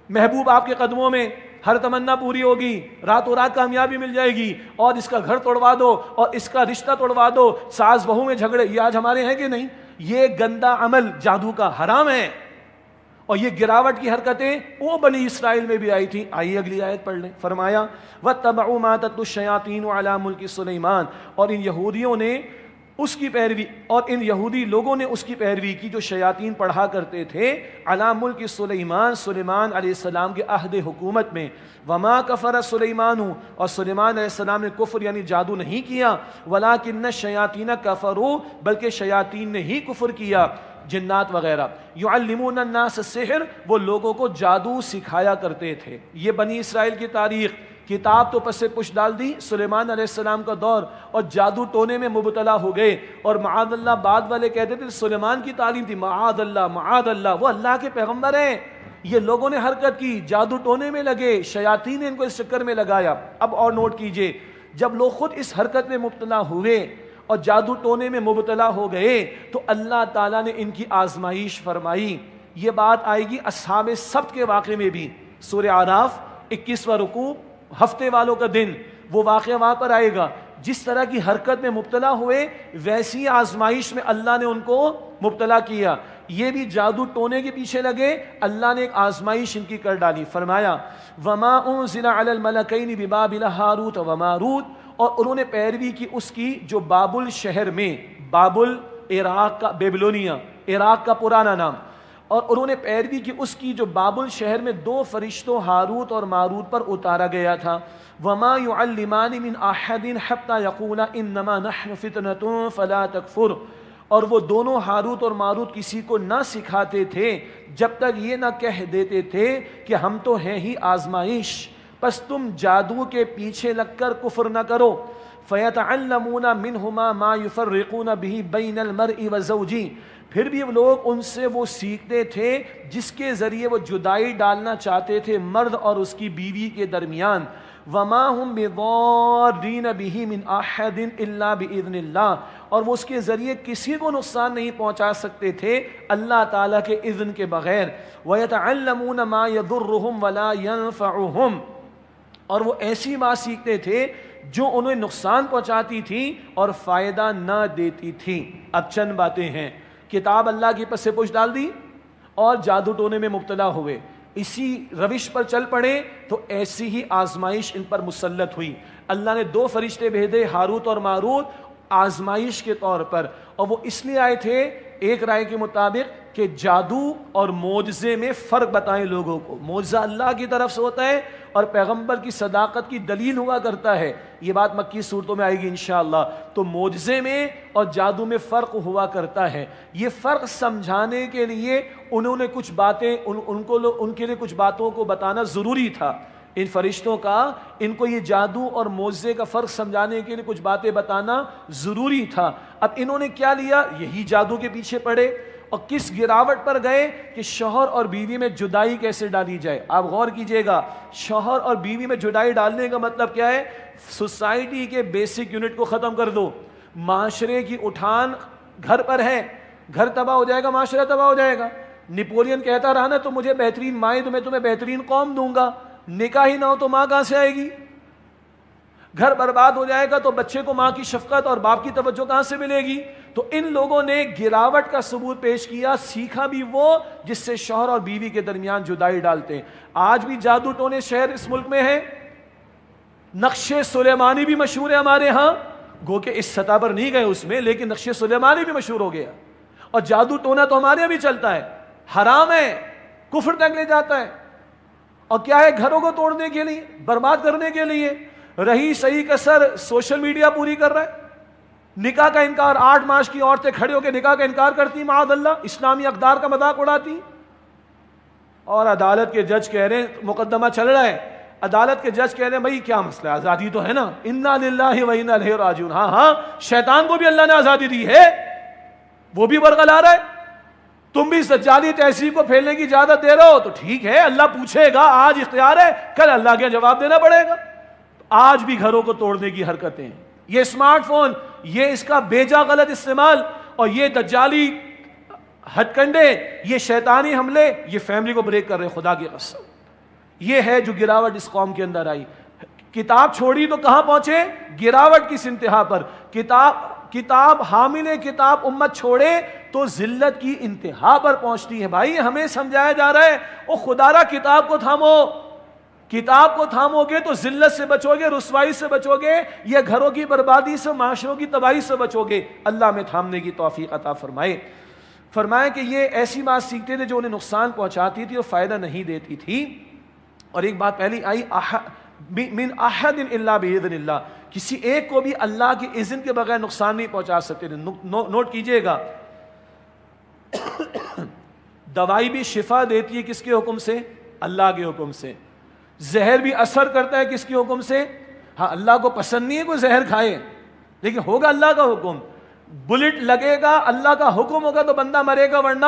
محبوب آپ کے قدموں میں, ہر تمنا پوری ہوگی, راتوں رات کامیابی مل جائے گی, اور اس کا گھر توڑوا دو اور اس کا رشتہ توڑوا دو, ساس بہو میں جھگڑے. یہ آج ہمارے ہیں کہ نہیں؟ یہ گندا عمل جادو کا حرام ہے. اور یہ گراوٹ کی حرکتیں وہ بنی اسرائیل میں بھی آئی تھی. آئیے اگلی آیت پڑھ لیں. فرمایا وَاتَّبَعُوا مَا تَتْلُو الشَّيَاطِينُ عَلَى مُلْكِ سُلَيْمَانَ, اور ان یہودیوں نے اس کی پیروی, اور ان یہودی لوگوں نے اس کی پیروی کی جو شیاطین پڑھا کرتے تھے علی ملک سلیمان, سلیمان علیہ السلام کے عہد حکومت میں. وما کفر سلیمان, اور سلیمان علیہ السلام نے کفر یعنی جادو نہیں کیا. ولکن الشیاطین کفروا, بلکہ شیاطین نے ہی کفر کیا, جنات وغیرہ. یعلمون الناس السحر, وہ لوگوں کو جادو سکھایا کرتے تھے. یہ بنی اسرائیل کی تاریخ. کتاب تو پس پش ڈال دی, سلیمان علیہ السلام کا دور, اور جادو ٹونے میں مبتلا ہو گئے. اور معاذ اللہ بعد والے کہتے تھے سلیمان کی تعلیم تھی, معاذ اللہ معاذ اللہ, وہ اللہ کے پیغمبر ہیں. یہ لوگوں نے حرکت کی, جادو ٹونے میں لگے, شیاطین نے ان کو اس چکر میں لگایا. اب اور نوٹ کیجئے, جب لوگ خود اس حرکت میں مبتلا ہوئے اور جادو ٹونے میں مبتلا ہو گئے تو اللہ تعالیٰ نے ان کی آزمائش فرمائی. یہ بات آئے گی اصحاب سبت کے واقعے میں بھی. سورہ اعراف 21واں رکوع, ہفتے والوں کا دن, وہ واقعہ وہاں پر آئے گا. جس طرح کی حرکت میں مبتلا ہوئے ویسی آزمائش میں اللہ نے ان کو مبتلا کیا. یہ بھی جادو ٹونے کے پیچھے لگے, اللہ نے ایک آزمائش ان کی کر ڈالی. فرمایا وما انزل علی الملکین ببابل ہاروت و ماروت, اور انہوں نے پیروی کی اس کی جو بابل شہر میں, بابل عراق کا, بیبلونیا عراق کا پرانا نام, اور انہوں نے پیروی کی اس کی جو بابل شہر میں دو فرشتوں ہاروت اور ماروت پر اتارا گیا تھا. وما يعلمان من احد حتى يقولا انما نحن فتنة فلا تكفر, اور وہ دونوں ہاروت اور ماروت کسی کو نہ سکھاتے تھے جب تک یہ نہ کہہ دیتے تھے کہ ہم تو ہیں ہی آزمائش, پس تم جادو کے پیچھے لگ کر کفر نہ کرو. فیتعلمون منہما ما یفرقون به بین المرء وزوجہ, پھر بھی لوگ ان سے وہ سیکھتے تھے جس کے ذریعے وہ جدائی ڈالنا چاہتے تھے مرد اور اس کی بیوی کے درمیان. وما هم بضارین به من احد الا باذن اللہ, اور وہ اس کے ذریعے کسی کو نقصان نہیں پہنچا سکتے تھے اللہ تعالیٰ کے اذن کے بغیر. ویتعلمون ما یضرهم ولا ينفعهم, اور وہ ایسی بات سیکھتے تھے جو انہیں نقصان پہنچاتی تھی اور فائدہ نہ دیتی تھی. اب چند باتیں ہیں. کتاب اللہ کی پس پش ڈال دی اور جادو ٹونے میں مبتلا ہوئے, اسی روش پر چل پڑے تو ایسی ہی آزمائش ان پر مسلط ہوئی. اللہ نے دو فرشتے بھیجے ہاروت اور ماروت آزمائش کے طور پر, اور وہ اس لیے آئے تھے ایک رائے کے مطابق کہ جادو اور معجزے میں فرق بتائیں لوگوں کو. معجزہ اللہ کی طرف سے ہوتا ہے اور پیغمبر کی صداقت کی دلیل ہوا کرتا ہے. یہ بات مکی صورتوں میں آئے گی انشاءاللہ. تو معجزے میں اور جادو میں فرق ہوا کرتا ہے. یہ فرق سمجھانے کے لیے انہوں نے کچھ باتیں ان کے لیے کچھ باتوں کو بتانا ضروری تھا. ان فرشتوں کا ان کو یہ جادو اور معجزے کا فرق سمجھانے کے لیے کچھ باتیں بتانا ضروری تھا. اب انہوں نے کیا لیا, یہی جادو کے پیچھے پڑے اور کس گراوٹ پر گئے کہ شوہر اور بیوی میں جدائی کیسے ڈالی جائے. آپ غور کیجئے گا, شوہر اور بیوی میں جدائی ڈالنے کا مطلب کیا ہے؟ سوسائٹی کے بیسک یونٹ کو ختم کر دو. معاشرے کی اٹھان گھر پر ہے, گھر تباہ ہو جائے گا, معاشرہ تباہ ہو جائے گا. نپولین کہتا رہا نا تو مجھے بہترین مائیں تو میں تمہیں بہترین قوم دوں گا. نکاح ہی نہ ہو تو ماں کہاں سے آئے گی؟ گھر برباد ہو جائے گا تو بچے کو ماں کی شفقت اور باپ کی توجہ کہاں سے ملے گی؟ تو ان لوگوں نے گراوٹ کا ثبوت پیش کیا. سیکھا بھی وہ جس سے شوہر اور بیوی کے درمیان جدائی ڈالتے ہیں. آج بھی جادو ٹونے شہر اس ملک میں ہیں. نقش سلیمانی بھی مشہور ہے ہمارے ہاں, گو کہ اس سطح پر نہیں گئے اس میں, لیکن نقش سلیمانی بھی مشہور ہو گیا. اور جادو ٹونا تو ہمارے یہاں بھی چلتا ہے، حرام ہے، کفر تک لے جاتا ہے، اور کیا ہے گھروں کو توڑنے کے لیے، برباد کرنے کے لیے۔ رہی صحیح کسر سوشل میڈیا پوری کر رہا ہے، نکاح کا انکار، 8 مارچ کی عورتیں کھڑے ہو کے نکاح کا انکار کرتی، معاذ اللہ، اسلامی اقدار کا مذاق اڑاتی، اور عدالت کے جج کہہ رہے ہیں، مقدمہ چل رہا ہے، عدالت کے جج کہہ رہے ہیں بھائی کیا مسئلہ ہے، آزادی تو ہے نا، انا للہ و انا الیہ راجعون، ہاں ہاں شیطان کو بھی اللہ نے آزادی دی ہے، وہ بھی برگلا رہا ہے، تم بھی سجادی تہذیب کو پھیلنے کی اجازت دے رہے ہو تو ٹھیک ہے، اللہ پوچھے گا، آج اختیار ہے، کل اللہ کے جواب دینا پڑے گا۔ آج بھی گھروں کو توڑنے کی حرکتیں، یہ اسمارٹ فون، یہ اس کا بیجا غلط استعمال، اور یہ دجالی ہتھ کنڈے، یہ شیطانی حملے، یہ فیملی کو بریک کر رہے ہیں، خدا کی قسم۔ یہ ہے جو گراوٹ اس قوم کے اندر آئی۔ کتاب چھوڑی تو کہاں پہنچے؟ گراوٹ کس انتہا پر؟ کتاب حامل کتاب امت چھوڑے تو ذلت کی انتہا پر پہنچتی ہے۔ بھائی ہمیں سمجھایا جا رہا ہے او خدا را کتاب کو تھامو، کتاب کو تھامو گے تو ذلت سے بچو گے، رسوائی سے بچو گے، یہ گھروں کی بربادی سے، معاشروں کی تباہی سے بچو گے۔ اللہ میں تھامنے کی توفیق عطا فرمائے۔ فرمائے کہ یہ ایسی بات سیکھتے تھے جو انہیں نقصان پہنچاتی تھی اور فائدہ نہیں دیتی تھی۔ اور ایک بات پہلی آئی، من احد الا باذن اللہ، کسی ایک کو بھی اللہ کے اذن کے بغیر نقصان نہیں پہنچا سکتے تھے۔ نوٹ کیجئے گا، دوائی بھی شفا دیتی ہے کس کے حکم سے؟ اللہ کے حکم سے۔ زہر بھی اثر کرتا ہے کس کے حکم سے؟ ہاں اللہ کو پسند نہیں ہے کوئی زہر کھائے، لیکن ہوگا اللہ کا حکم۔ بلٹ لگے گا، اللہ کا حکم ہوگا تو بندہ مرے گا، ورنہ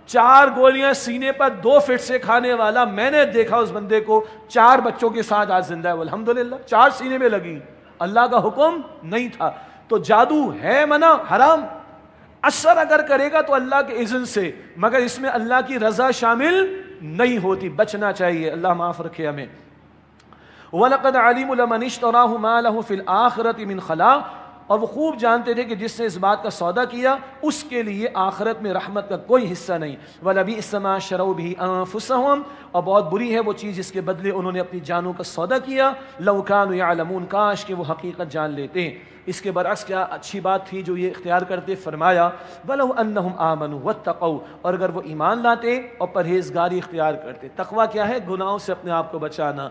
4 گولیاں سینے پر 2 فٹ سے کھانے والا، میں نے دیکھا اس بندے کو 4 بچوں کے ساتھ آج زندہ ہے الحمدللہ، 4 سینے میں لگی، اللہ کا حکم نہیں تھا۔ تو جادو ہے منع، حرام، اثر اگر کرے گا تو اللہ کے اذن سے، مگر اس میں اللہ کی رضا شامل نہیں ہوتی، بچنا چاہیے، اللہ معاف رکھے ہمیں۔ وَلَقَدْ عَلِمُوا لَمَنِ اشْتَرَاهُ مَا لَهُ فِي الْآخِرَةِ مِنْ خَلَاقٍ، اور وہ خوب جانتے تھے کہ جس نے اس بات کا سودا کیا اس کے لیے آخرت میں رحمت کا کوئی حصہ نہیں۔ وَلَبِئْسَ مَا شَرَوْا بِهِ أَنفُسَهُمْ، اور بہت بری ہے وہ چیز جس کے بدلے انہوں نے اپنی جانوں کا سودا کیا۔ لَوْ كَانُوا يَعْلَمُونَ، کاش کہ وہ حقیقت جان لیتے۔ اس کے برعکس کیا اچھی بات تھی جو یہ اختیار کرتے، فرمایا وَلَوْ أَنَّهُمْ آمَنُوا وَاتَّقَوْا، اور اگر وہ ایمان لاتے اور پرہیزگاری اختیار کرتے۔ تقویٰ کیا ہے؟ گناہوں سے اپنے آپ کو بچانا۔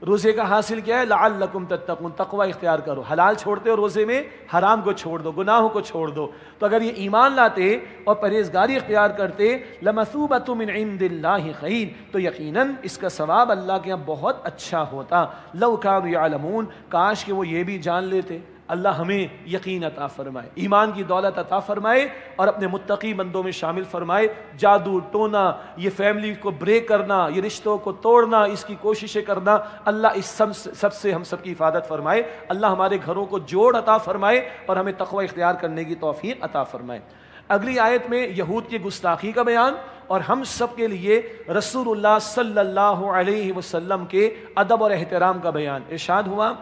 روزے کا حاصل کیا ہے؟ لعلکم تتقون، تقوی اختیار کرو، حلال چھوڑتے ہو روزے میں، حرام کو چھوڑ دو، گناہوں کو چھوڑ دو۔ تو اگر یہ ایمان لاتے اور پرہیزگاری اختیار کرتے، لمثوبۃ من عند اللہ خیر، تو یقیناً اس کا ثواب اللہ کے یہاں بہت اچھا ہوتا۔ لو کانوا یعلمون، کاش کہ وہ یہ بھی جان لیتے۔ اللہ ہمیں یقین عطا فرمائے، ایمان کی دولت عطا فرمائے، اور اپنے متقی بندوں میں شامل فرمائے۔ جادو ٹونا، یہ فیملی کو بریک کرنا، یہ رشتوں کو توڑنا، اس کی کوششیں کرنا، اللہ اس سب سے ہم سب کی حفاظت فرمائے۔ اللہ ہمارے گھروں کو جوڑ عطا فرمائے اور ہمیں تقوی اختیار کرنے کی توفیق عطا فرمائے۔ اگلی آیت میں یہود کی گستاخی کا بیان اور ہم سب کے لیے رسول اللہ صلی اللہ علیہ وسلم کے ادب اور احترام کا بیان۔ ارشاد ہوا،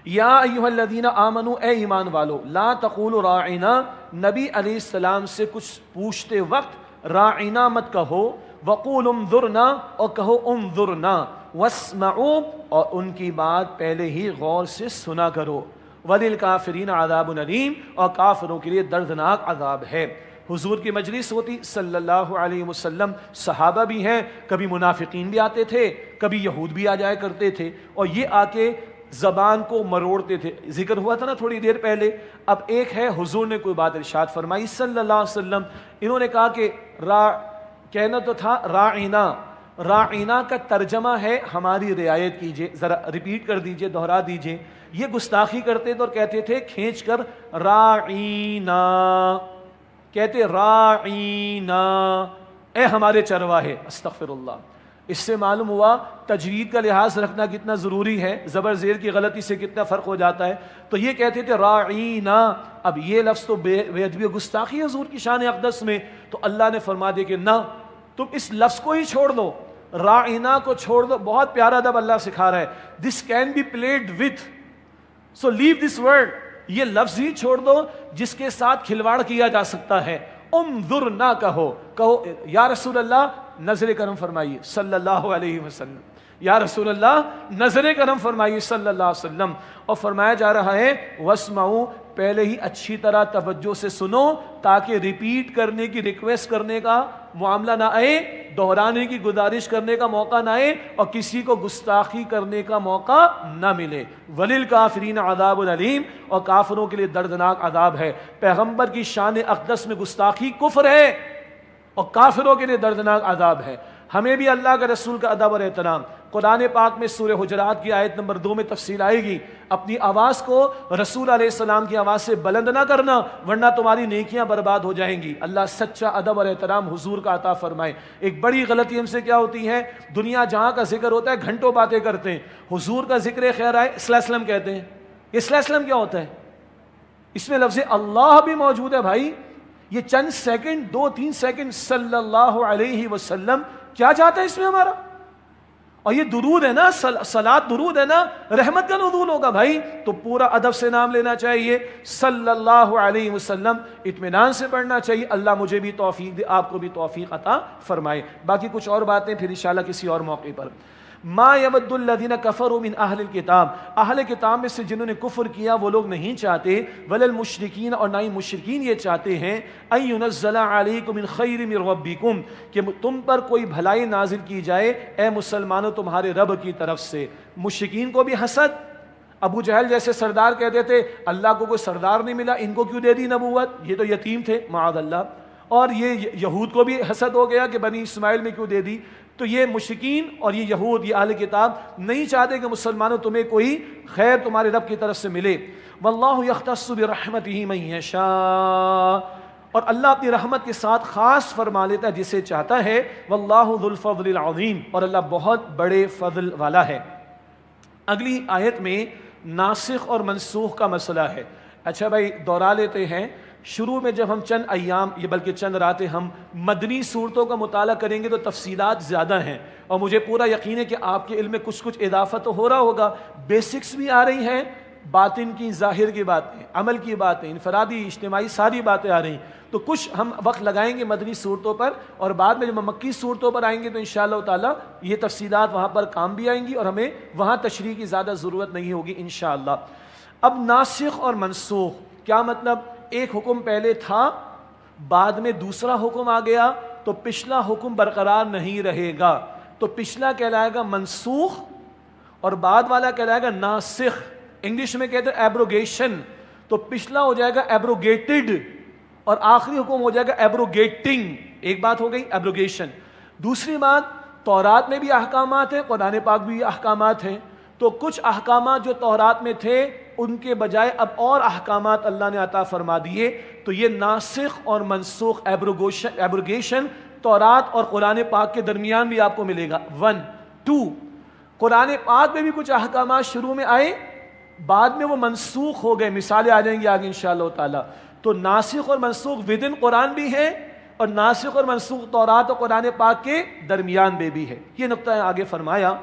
یا ایھا الذین آمنوا، اے ایمان والو، لا تقولوا راعنا، نبی علیہ السلام سے کچھ پوچھتے وقت راعنا مت کہو، وقولوا انظرنا، اور کہو انظرنا، واسمعوا، اور ان کی بات پہلے ہی غور سے سنا کرو، وللکافرین عذاب علیم، اور کافروں کے لیے دردناک عذاب ہے۔ حضور کی مجلس ہوتی صلی اللہ علیہ وسلم، صحابہ بھی ہیں، کبھی منافقین بھی آتے تھے، کبھی یہود بھی آ جایا کرتے تھے، اور یہ آ کے زبان کو مروڑتے تھے۔ ذکر ہوا تھا نا تھوڑی دیر پہلے۔ اب ایک ہے حضور نے کوئی بات ارشاد فرمائی صلی اللہ علیہ وسلم، انہوں نے کہا کہ کہنا تو تھا راعنا، راعنا کا ترجمہ ہے ہماری رعایت کیجئے، ذرا ریپیٹ کر دیجئے، دہرا دیجئے۔ یہ گستاخی کرتے تھے اور کہتے تھے کھینچ کر راعینا، کہتے راعینا، اے ہمارے چرواہے، استغفر اللہ۔ اس سے معلوم ہوا تجوید کا لحاظ رکھنا کتنا ضروری ہے، زبر زیر کی غلطی سے کتنا فرق ہو جاتا ہے۔ تو یہ کہتے تھے راعینا، اب یہ لفظ تو بے ادبی و گستاخی حضور کی شان اقدس میں، تو اللہ نے فرما دیا کہ نہ، تم اس لفظ کو ہی چھوڑ دو، راعینا کو چھوڑ دو۔ بہت پیارا ادب اللہ سکھا رہا ہے، this can be pleaded with, so leave this word, یہ لفظ ہی چھوڑ دو جس کے ساتھ کھلواڑ کیا جا سکتا ہے۔ انظر نہ کہو، کہو یا رسول اللہ نظر کرم فرمائیے صلی اللہ علیہ وسلم، یا رسول اللہ نظر کرم فرمائیے صلی اللہ علیہ وسلم۔ اور فرمایا جا رہا ہے واسمعوا، پہلے ہی اچھی طرح توجہ سے سنو تاکہ ریپیٹ کرنے کی ریکویسٹ کرنے کا معاملہ نہ آئے، دہرانے کی گزارش کرنے کا موقع نہ آئے، اور کسی کو گستاخی کرنے کا موقع نہ ملے۔ وَلِلْكَافِرِينَ عَذَابٌ علیم، اور کافروں کے لیے دردناک عذاب ہے۔ پیغمبر کی شان اقدس میں گستاخی کفر ہے، اور کافروں کے لیے دردناک عذاب ہے۔ ہمیں بھی اللہ کے رسول کا ادب اور احترام، قرآن پاک میں سورہ حجرات کی آیت نمبر 2 میں تفصیل آئے گی، اپنی آواز کو رسول علیہ السلام کی آواز سے بلند نہ کرنا ورنہ تمہاری نیکیاں برباد ہو جائیں گی۔ اللہ سچا ادب اور احترام حضور کا عطا فرمائے۔ ایک بڑی غلطی ہم سے کیا ہوتی ہے، دنیا جہاں کا ذکر ہوتا ہے گھنٹوں باتیں کرتے ہیں، حضور کا ذکر خیر آئے صلی اللہ علیہ وسلم کہتے ہیں۔ یہ صلی اللہ علیہ وسلم کیا ہوتا ہے؟ اس میں لفظ اللہ بھی موجود ہے بھائی، یہ چند سیکنڈ 2-3 سیکنڈ صلی اللہ علیہ وسلم کیا چاہتا ہے اس میں ہمارا؟ اور یہ درود ہے نا، صلاۃ درود ہے نا، رحمت کا نزول ہوگا بھائی، تو پورا ادب سے نام لینا چاہیے، صلی اللہ علیہ وسلم، اطمینان سے پڑھنا چاہیے۔ اللہ مجھے بھی توفیق دے، آپ کو بھی توفیق عطا فرمائے۔ باقی کچھ اور باتیں پھر انشاءاللہ کسی اور موقع پر۔ ما یود الذین کفروا من اہل الکتاب، اہل کتاب میں سے جنہوں نے کفر کیا وہ لوگ نہیں چاہتے، ولا المشرکین، اور نہ ہی مشرکین یہ چاہتے ہیں، ان ینزل علیکم من خیر من ربکم، کہ تم پر کوئی بھلائی نازل کی جائے اے مسلمانوں تمہارے رب کی طرف سے۔ مشرکین کو بھی حسد، ابو جہل جیسے سردار کہتے تھے اللہ کو کوئی سردار نہیں ملا، ان کو کیوں دے دی نبوت، یہ تو یتیم تھے معاذ اللہ، اور یہ یہود کو بھی حسد ہو گیا کہ بنی اسماعیل میں کیوں دے دی۔ تو یہ مشرکین اور یہ یہود، یہ اہل کتاب نہیں چاہتے کہ مسلمانوں تمہیں کوئی خیر تمہارے رب کی طرف سے ملے۔ واللہ یختص برحمتہ من یشاء، اور اللہ اپنی رحمت کے ساتھ خاص فرما لیتا ہے جسے چاہتا ہے۔ واللہ ذو الفضل العظیم، اور اللہ بہت بڑے فضل والا ہے۔ اگلی آیت میں ناسخ اور منسوخ کا مسئلہ ہے۔ اچھا بھائی دہرا لیتے ہیں، شروع میں جب ہم چند ایام یہ بلکہ چند راتیں ہم مدنی صورتوں کا مطالعہ کریں گے تو تفصیلات زیادہ ہیں، اور مجھے پورا یقین ہے کہ آپ کے علم میں کچھ اضافہ تو ہو رہا ہوگا، بیسکس بھی آ رہی ہیں، باطن کی ظاہر کی باتیں، عمل کی باتیں، انفرادی اجتماعی ساری باتیں آ رہی ہیں۔ تو کچھ ہم وقت لگائیں گے مدنی صورتوں پر، اور بعد میں جب ہم مکی صورتوں پر آئیں گے تو انشاءاللہ تعالی یہ تفصیلات وہاں پر کام بھی آئیں گی، اور ہمیں وہاں تشریح کی زیادہ ضرورت نہیں ہوگی انشاءاللہ۔ اب ناسخ اور منسوخ کیا مطلب؟ ایک حکم پہلے تھا، بعد میں دوسرا حکم آ گیا تو پچھلا حکم برقرار نہیں رہے گا، تو پچھلا کہلائے گا منسوخ اور بعد والا کہلائے گا ناسخ۔ انگلش میں کہتے ہیں ایبروگیشن، تو پچھلا ہو جائے گا ایبروگیٹڈ اور آخری حکم ہو جائے گا ایبروگیٹنگ۔ ایک بات ہو گئی ایبروگیشن۔ دوسری بات، تورات میں بھی احکامات ہیں، قرآن پاک بھی احکامات ہیں، تو کچھ احکامات جو تورات میں تھے ان کے بجائے اب اور احکامات اللہ نے عطا فرما دیے، تو یہ ناسخ اور منسوخ ایبروگیشن تورات اور قرآن پاک کے درمیان بھی آپ کو ملے گا۔ 1 2 قرآن پاک میں بھی کچھ احکامات شروع میں آئے، بعد میں وہ منسوخ ہو گئے، مثالیں آ جائیں گی آگے انشاءاللہ تعالی۔ تو ناسخ اور منسوخ ودن قرآن بھی ہے، اور ناسخ اور منسوخ تورات اور قرآن پاک کے درمیان میں بھی ہے۔ یہ نقطہ آگے فرمایا،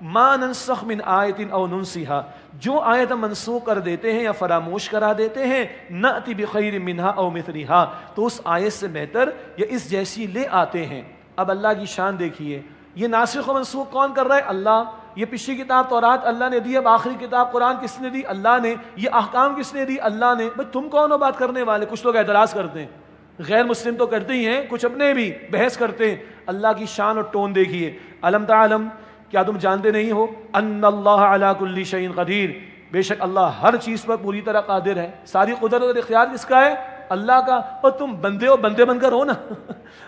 ما ننسخ من آیت او ننسیہا، جو آیت ہم منسوخ کر دیتے ہیں یا فراموش کرا دیتے ہیں، نأتی بخیر منہا او مثلہا، تو اس آیت سے بہتر یا اس جیسی لے آتے ہیں۔ اب اللہ کی شان دیکھیے، یہ ناسخ و منسوخ کون کر رہا ہے؟ اللہ۔ یہ پچھلی کتاب تورات اللہ نے دی، اب آخری کتاب قرآن کس نے دی؟ اللہ نے۔ یہ احکام کس نے دی؟ اللہ نے۔ بھئی تم کون ہو بات کرنے والے؟ کچھ لوگ اعتراض کرتے ہیں، غیر مسلم تو کرتے ہی ہیں، کچھ اپنے بھی بحث کرتے ہیں۔ اللہ کی شان اور ٹون دیکھیے، الم تعلم، کیا تم جانتے نہیں ہو ان اللہ علی کل شیء قدیر، بے شک اللہ ہر چیز پر پوری طرح قادر ہے۔ ساری قدرت اور اختیار کس کا ہے؟ اللہ کا۔ اور تم بندے ہو، بندے بن کر ہو نا،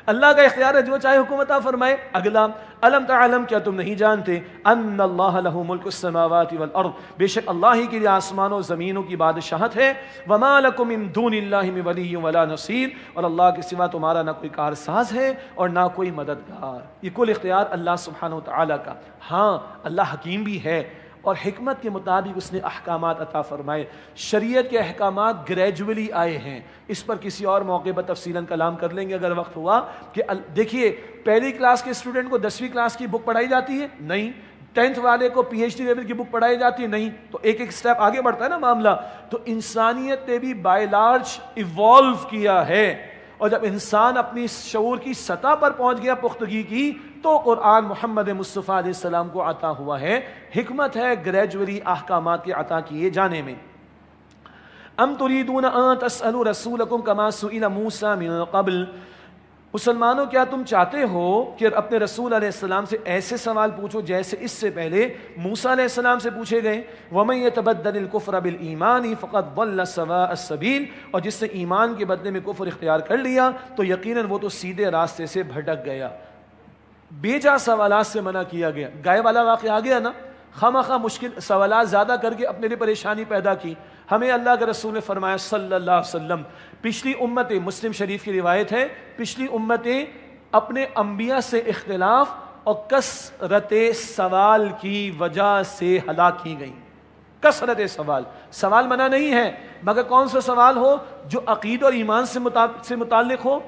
اللہ کا اختیار ہے، جو چاہے حکم عطا فرمائے۔ اگلا، الم تعلم، کیا تم نہیں جانتے ان اللہ لہ ملک السماوات والارض، بے شک اللہ ہی کے لیے آسمانوں و زمینوں کی بادشاہت ہے۔ وما لکم من دون اللہ من ولی ولا نصیر، اور اللہ کے سوا تمہارا نہ کوئی کارساز ہے اور نہ کوئی مددگار۔ یہ کل اختیار اللہ سبحانہ و تعالیٰ کا۔ ہاں اللہ حکیم بھی ہے، اور حکمت کے مطابق اس نے احکامات عطا فرمائے۔ شریعت کے احکامات گریجولی آئے ہیں، اس پر کسی اور موقع پر تفصیلاً کلام کر لیں گے اگر وقت ہوا۔ کہ دیکھیے، پہلی کلاس کے اسٹوڈنٹ کو 10ویں کلاس کی بک پڑھائی جاتی ہے؟ نہیں۔ 10th والے کو PhD لیول کی بک پڑھائی جاتی ہے؟ نہیں۔ تو ایک ایک سٹیپ آگے بڑھتا ہے نا معاملہ۔ تو انسانیت نے بھی بائی لارج ایوالو کیا ہے، اور جب انسان اپنی شعور کی سطح پر پہنچ گیا پختگی کی، تو قرآن محمد مصطفیٰ علیہ السلام کو عطا ہوا ہے۔ حکمت ہے گریجولی احکامات کے عطا کیے جانے میں۔ ام تریدون ان تسألوا رسولکم کما سئل موسیٰ من قبل، مسلمانوں کیا تم چاہتے ہو کہ اپنے رسول علیہ السلام سے ایسے سوال پوچھو جیسے اس سے پہلے موسیٰ علیہ السلام سے پوچھے گئے؟ وَمَن يَتَبَدَّلِ الْكُفْرَ بِالْإِيمَانِ فَقَدْ ضَلَّ سَوَاءَ السَّبِيلِ، اور جس نے ایمان کے بدلے میں کفر اختیار کر لیا تو یقیناً وہ تو سیدھے راستے سے بھٹک گیا۔ بیجا سوالات سے منع کیا گیا۔ گائے والا واقعہ آ گیا نا، خواہ مشکل سوالات زیادہ کر کے اپنے لیے پریشانی پیدا کی۔ ہمیں اللہ کے رسول نے فرمایا صلی اللہ علیہ وسلم، پچھلی امتیں، مسلم شریف کی روایت ہے، پچھلی امتیں اپنے انبیاء سے اختلاف اور کثرت سوال کی وجہ سے ہلاک کی گئیں۔ کثرت سوال منع نہیں ہے، مگر کون سا سوال ہو جو عقید اور ایمان سے متعلق ہو،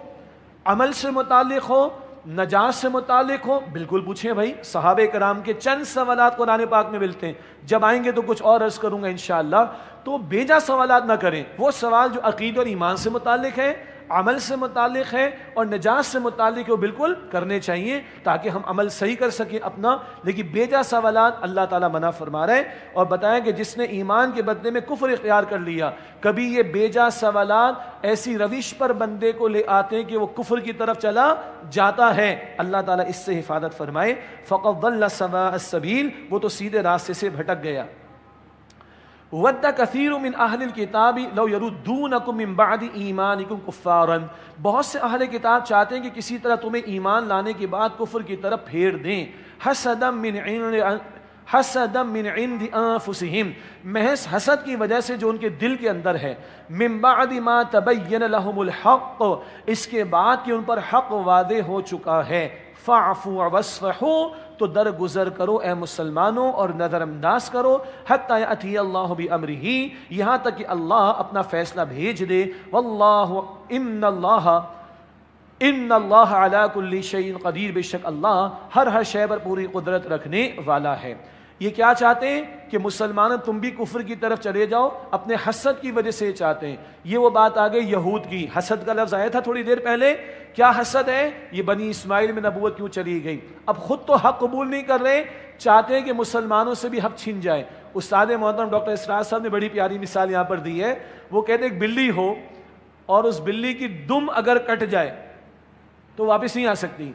عمل سے متعلق ہو، نجات سے متعلق ہو، بالکل پوچھیں بھائی۔ صحابہ کرام کے چند سوالات قرآن پاک میں ملتے ہیں، جب آئیں گے تو کچھ اور عرض کروں گا انشاءاللہ۔ تو بیجا سوالات نہ کریں، وہ سوال جو عقید اور ایمان سے متعلق ہے، عمل سے متعلق ہے اور نجات سے متعلق ہے، وہ بالکل کرنے چاہیے تاکہ ہم عمل صحیح کر سکیں اپنا۔ لیکن بیجا سوالات اللہ تعالیٰ منع فرما رہے ہیں، اور بتائیں کہ جس نے ایمان کے بدلے میں کفر اختیار کر لیا، کبھی یہ بیجا سوالات ایسی روش پر بندے کو لے آتے ہیں کہ وہ کفر کی طرف چلا جاتا ہے۔ اللہ تعالیٰ اس سے حفاظت فرمائے۔ فَقَدْ ضَلَّ سَوَاءَ السَّبِيلِ، وہ تو سیدھے راستے سے بھٹک گیا۔ وَدَّ كَثِيرٌ مِّنْ أَهْلِ الْكِتَابِ لَوْ يَرُدُّونَكُم مِّن بَعْدِ إِيمَانِكُمْ كُفَّارًا، بہت سے اہل کتاب چاہتے ہیں کہ کسی طرح تمہیں ایمان لانے کے بعد کفر کی طرف پھیر دیں۔ حَسَدًا مِّنْ عِنْدِ أَنفُسِهِمْ، محض حسد کی وجہ سے جو ان کے دل کے اندر ہے۔ مِّن بَعْدِ مَا تَبَيَّنَ لَهُمُ الْحَقُّ، اس کے بعد کہ ان پر حق واضح ہو چکا ہے۔ فَاعْفُوا وَاصْفَحُوا، تو درگزر کرو اے مسلمانوں اور نظر انداز کرو۔ حتی یأتی اللہ بامرہ، یہاں تک کہ اللہ اپنا فیصلہ بھیج دے۔ واللہ ان اللہ علی کل شیء قدیر، بے شک اللہ ہر شے پر پوری قدرت رکھنے والا ہے۔ یہ کیا چاہتے ہیں کہ مسلمان تم بھی کفر کی طرف چلے جاؤ، اپنے حسد کی وجہ سے چاہتے ہیں۔ یہ وہ بات آ گئی یہود کی، حسد کا لفظ آیا تھا تھوڑی دیر پہلے۔ کیا حسد ہے؟ یہ بنی اسماعیل میں نبوت کیوں چلی گئی؟ اب خود تو حق قبول نہیں کر رہے، چاہتے ہیں کہ مسلمانوں سے بھی حق چھن جائے۔ استاد محترم ڈاکٹر اسرار صاحب نے بڑی پیاری مثال یہاں پر دی ہے۔ وہ کہتے ہیں ایک بلی ہو اور اس بلی کی دم اگر کٹ جائے تو واپس نہیں آ سکتی۔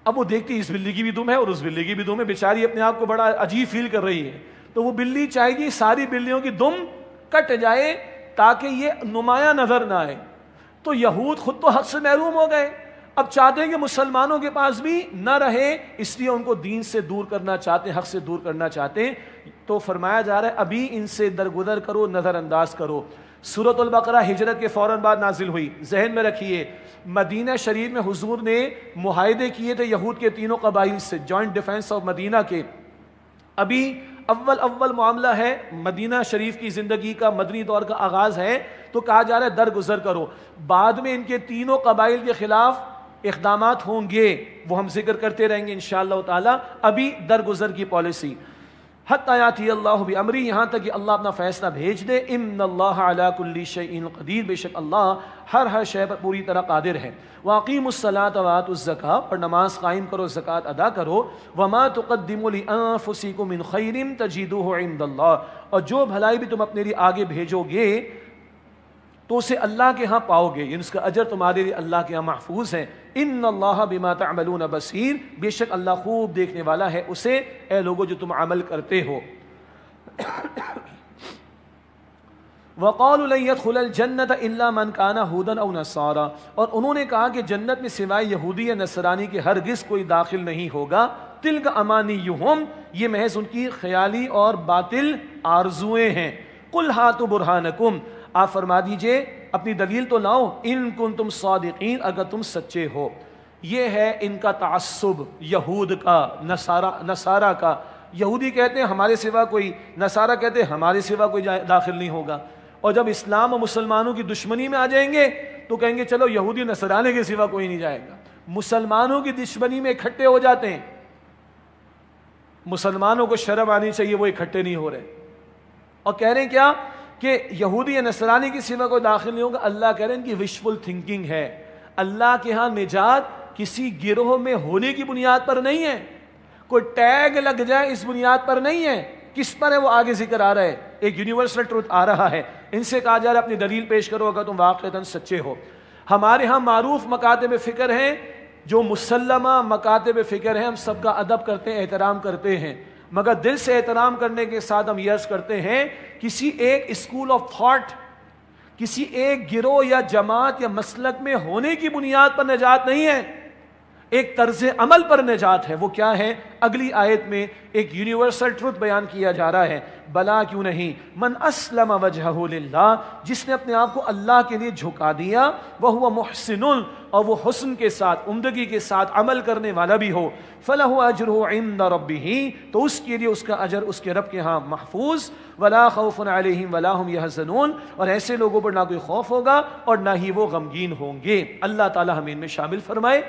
اب وہ دیکھتی اس بلی کی بھی دم ہے اور اس بلی کی بھی دم ہے، بیچاری اپنے آپ کو بڑا عجیب فیل کر رہی ہے۔ تو وہ بلی چاہے گی ساری بلیوں کی دم کٹ جائے تاکہ یہ نمایاں نظر نہ آئے۔ تو یہود خود تو حق سے محروم ہو گئے، اب چاہتے ہیں کہ مسلمانوں کے پاس بھی نہ رہے، اس لیے ان کو دین سے دور کرنا چاہتے ہیں، حق سے دور کرنا چاہتے ہیں۔ تو فرمایا جا رہا ہے ابھی ان سے درگزر کرو، نظر انداز کرو۔ سورۃ البقرہ ہجرت کے فوراً بعد نازل ہوئی، ذہن میں رکھیے۔ مدینہ شریف میں حضور نے معاہدے کیے تھے یہود کے تینوں قبائل سے، جوائنٹ ڈیفنس آف مدینہ کے۔ ابھی اول معاملہ ہے مدینہ شریف کی زندگی کا، مدنی دور کا آغاز ہے، تو کہا جا رہا ہے درگزر کرو۔ بعد میں ان کے تینوں قبائل کے خلاف اقدامات ہوں گے، وہ ہم ذکر کرتے رہیں گے انشاءاللہ تعالی۔ ابھی درگزر کی پالیسی۔ حتی یاتی اللہ بامرہ، یہاں تک کہ اللہ اپنا فیصلہ بھیج دے۔ ان اللہ علی کل شیء قدیر، بے شک اللہ ہر شے پر پوری طرح قادر ہے۔ واقیموا الصلاۃ وآتوا الزکاۃ، اور نماز قائم کرو، زکوٰۃ ادا کرو۔ وما تقدموا لانفسکم من خیر تجدوہ عند اللہ، اور جو بھلائی بھی تم اپنے لیے آگے بھیجو گے تو اسے اللہ کے ہاں پاؤ گے، یعنی اس کا اجر تمہارے لیے اللہ کے ہاں محفوظ ہے۔ ان اللہ بما تعملون بصیر، بے شک اللہ خوب دیکھنے والا ہے اسے، اے لوگو جو تم عمل کرتے ہو۔ وقالوا لن يدخل الجنۃ الا من كان هودا او نصارى، اور انہوں نے کہا کہ جنت میں سوائے یہودی یا نصرانی کے ہرگز کوئی داخل نہیں ہوگا۔ تلک امانیہم، یہ محض ان کی خیالی اور باطل آرزویں ہیں۔ قل ہاتوا برہانکم، آپ فرما دیجئے اپنی دلیل تو لاؤ، ان کنتم صادقین، اگر تم سچے ہو۔ یہ ہے ان کا تعصب یہود کا، نصارہ کا۔ یہودی کہتے ہیں ہمارے سوا کوئی، نصارہ کہتے ہیں ہمارے سوا کوئی داخل نہیں ہوگا۔ اور جب اسلام و مسلمانوں کی دشمنی میں آ جائیں گے تو کہیں گے چلو یہودی نصرانے کے سوا کوئی نہیں جائے گا۔ مسلمانوں کی دشمنی میں اکٹھے ہو جاتے ہیں۔ مسلمانوں کو شرم آنی چاہیے، وہ اکٹھے نہیں ہو رہے، اور کہہ رہے ہیں کیا کہ یہودی یا نصرانی کے سوا کوئی داخل نہیں ہوگا۔ اللہ کہہ رہے ہیں ان کی وشفل تھنکنگ ہے۔ اللہ کے ہاں نجات کسی گروہ میں ہونے کی بنیاد پر نہیں ہے، کوئی ٹیگ لگ جائے اس بنیاد پر نہیں ہے۔ کس پر ہے وہ آگے ذکر آ رہا ہے، ایک یونیورسل ٹروتھ آ رہا ہے. ان سے کہا جا رہا ہے اپنی دلیل پیش کرو اگر تم واقعتاً سچے ہو. ہمارے ہاں معروف مکاتب فکر ہیں جو مسلمہ مکاتب فکر ہیں، ہم سب کا ادب کرتے ہیں، احترام کرتے ہیں، مگر دل سے احترام کرنے کے ساتھ ہم یہ عرض کرتے ہیں کسی ایک اسکول آف تھاٹ، کسی ایک گروہ یا جماعت یا مسلک میں ہونے کی بنیاد پر نجات نہیں ہے، ایک طرز عمل پر نجات ہے. وہ کیا ہے؟ اگلی آیت میں ایک یونیورسل ٹروتھ بیان کیا جا رہا ہے. بلا کیوں نہیں، من اسلم وجہہ للہ، جس نے اپنے آپ کو اللہ کے لیے جھکا دیا، وہو محسن، اور وہ حسن کے ساتھ، عمدگی کے ساتھ عمل کرنے والا بھی ہو، فلہ اجرہ عند ربہ، تو اس کے لیے اس کا اجر اس کے رب کے ہاں محفوظ. ولا خوف علیہم ولا ہم یحزنون، اور ایسے لوگوں پر نہ کوئی خوف ہوگا اور نہ ہی وہ غمگین ہوں گے. اللہ تعالی ہمیں ان میں شامل فرمائے.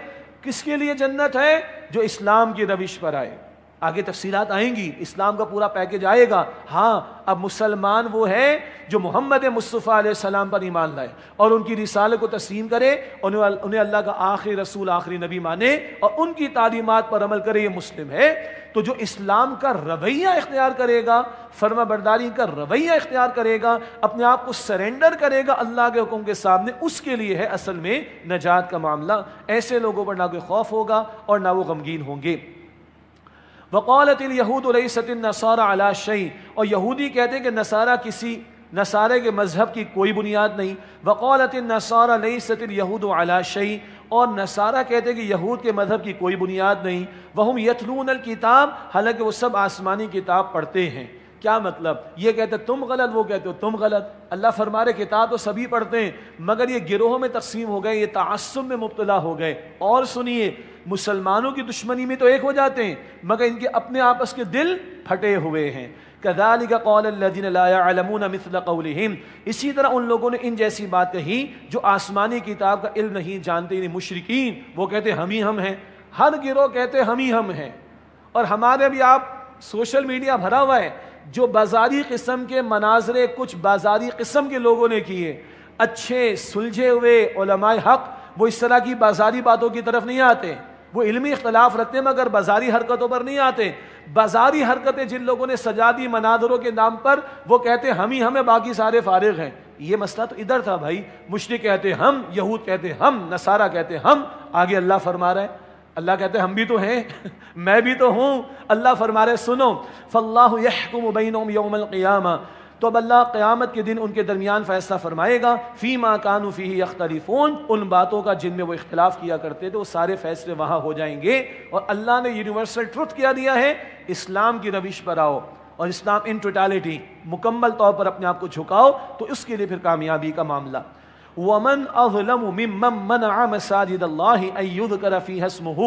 کس کے لیے جنت ہے؟ جو اسلام کی روش پر آئے. آگے تفصیلات آئیں گی، اسلام کا پورا پیکج آئے گا. ہاں اب مسلمان وہ ہے جو محمد مصطفیٰ علیہ السلام پر ایمان لائے اور ان کی رسالت کو تسلیم کرے، انہیں اللہ کا آخری رسول آخری نبی مانے اور ان کی تعلیمات پر عمل کرے، یہ مسلم ہے. تو جو اسلام کا رویہ اختیار کرے گا، فرما برداری کا رویہ اختیار کرے گا، اپنے آپ کو سرنڈر کرے گا اللہ کے حکم کے سامنے، اس کے لیے ہے اصل میں نجات کا معاملہ. ایسے لوگوں پر نہ کوئی خوف ہوگا اور نہ وہ غمگین ہوں گے. وقالت الیہود لیست النصارى علی شیء، اور یہودی کہتے ہیں کہ نصارے کے مذہب کی کوئی بنیاد نہیں. وقالت النصارى لیست الیہود علی شیء، اور نصارہ کہتے ہیں کہ یہود کے مذہب کی کوئی بنیاد نہیں. وہم یتلون الکتاب، حالانکہ وہ سب آسمانی کتاب پڑھتے ہیں. کیا مطلب؟ یہ کہتے تم غلط، وہ کہتے ہو تم غلط. اللہ فرما رہے کتاب تو سبھی پڑھتے ہیں، مگر یہ گروہوں میں تقسیم ہو گئے، یہ تعصب میں مبتلا ہو گئے. اور سنیے، مسلمانوں کی دشمنی میں تو ایک ہو جاتے ہیں، مگر ان کے اپنے آپس کے دل پھٹے ہوئے ہیں. كذلك قال الذين لا يعلمون مثل قولهم، اسی طرح ان لوگوں نے ان جیسی بات کہی جو آسمانی کتاب کا علم نہیں جانتے، یعنی مشرکین. وہ کہتے ہم ہی ہم ہیں، ہر گروہ کہتے ہم ہی ہم ہیں. اور ہمارے بھی آپ سوشل میڈیا بھرا ہوا ہے، جو بازاری قسم کے مناظرے کچھ بازاری قسم کے لوگوں نے کیے. اچھے سلجھے ہوئے علماء حق وہ اس طرح کی بازاری باتوں کی طرف نہیں آتے، وہ علمی اختلاف رکھتے ہیں مگر بازاری حرکتوں پر نہیں آتے. بازاری حرکتیں جن لوگوں نے سجا دی مناظروں کے نام پر، وہ کہتے ہم ہی ہمیں، باقی سارے فارغ ہیں. یہ مسئلہ تو ادھر تھا بھائی، مشرک کہتے ہم، یہود کہتے ہم، نصارہ کہتے ہم. آگے اللہ فرما رہا ہے، اللہ کہتے ہم بھی تو ہیں، میں بھی تو ہوں. اللہ فرما رہے سنو، فاللہ یحکم بینہم یوم القیامہ، تو اب اللہ قیامت کے دن ان کے درمیان فیصلہ فرمائے گا. فیما کانوا فیہ یختلفون، ان باتوں کا جن میں وہ اختلاف کیا کرتے تھے، وہ سارے فیصلے وہاں ہو جائیں گے. اور اللہ نے یونیورسل ٹروتھ کیا دیا ہے، اسلام کی روش پر آؤ اور اسلام ان ٹوٹالٹی مکمل طور پر اپنے آپ کو جھکاؤ، تو اس کے لیے پھر کامیابی کا معاملہ. ومن اظلم ممن منع مساجد اللہ ان یذکر فیہا اسمہ،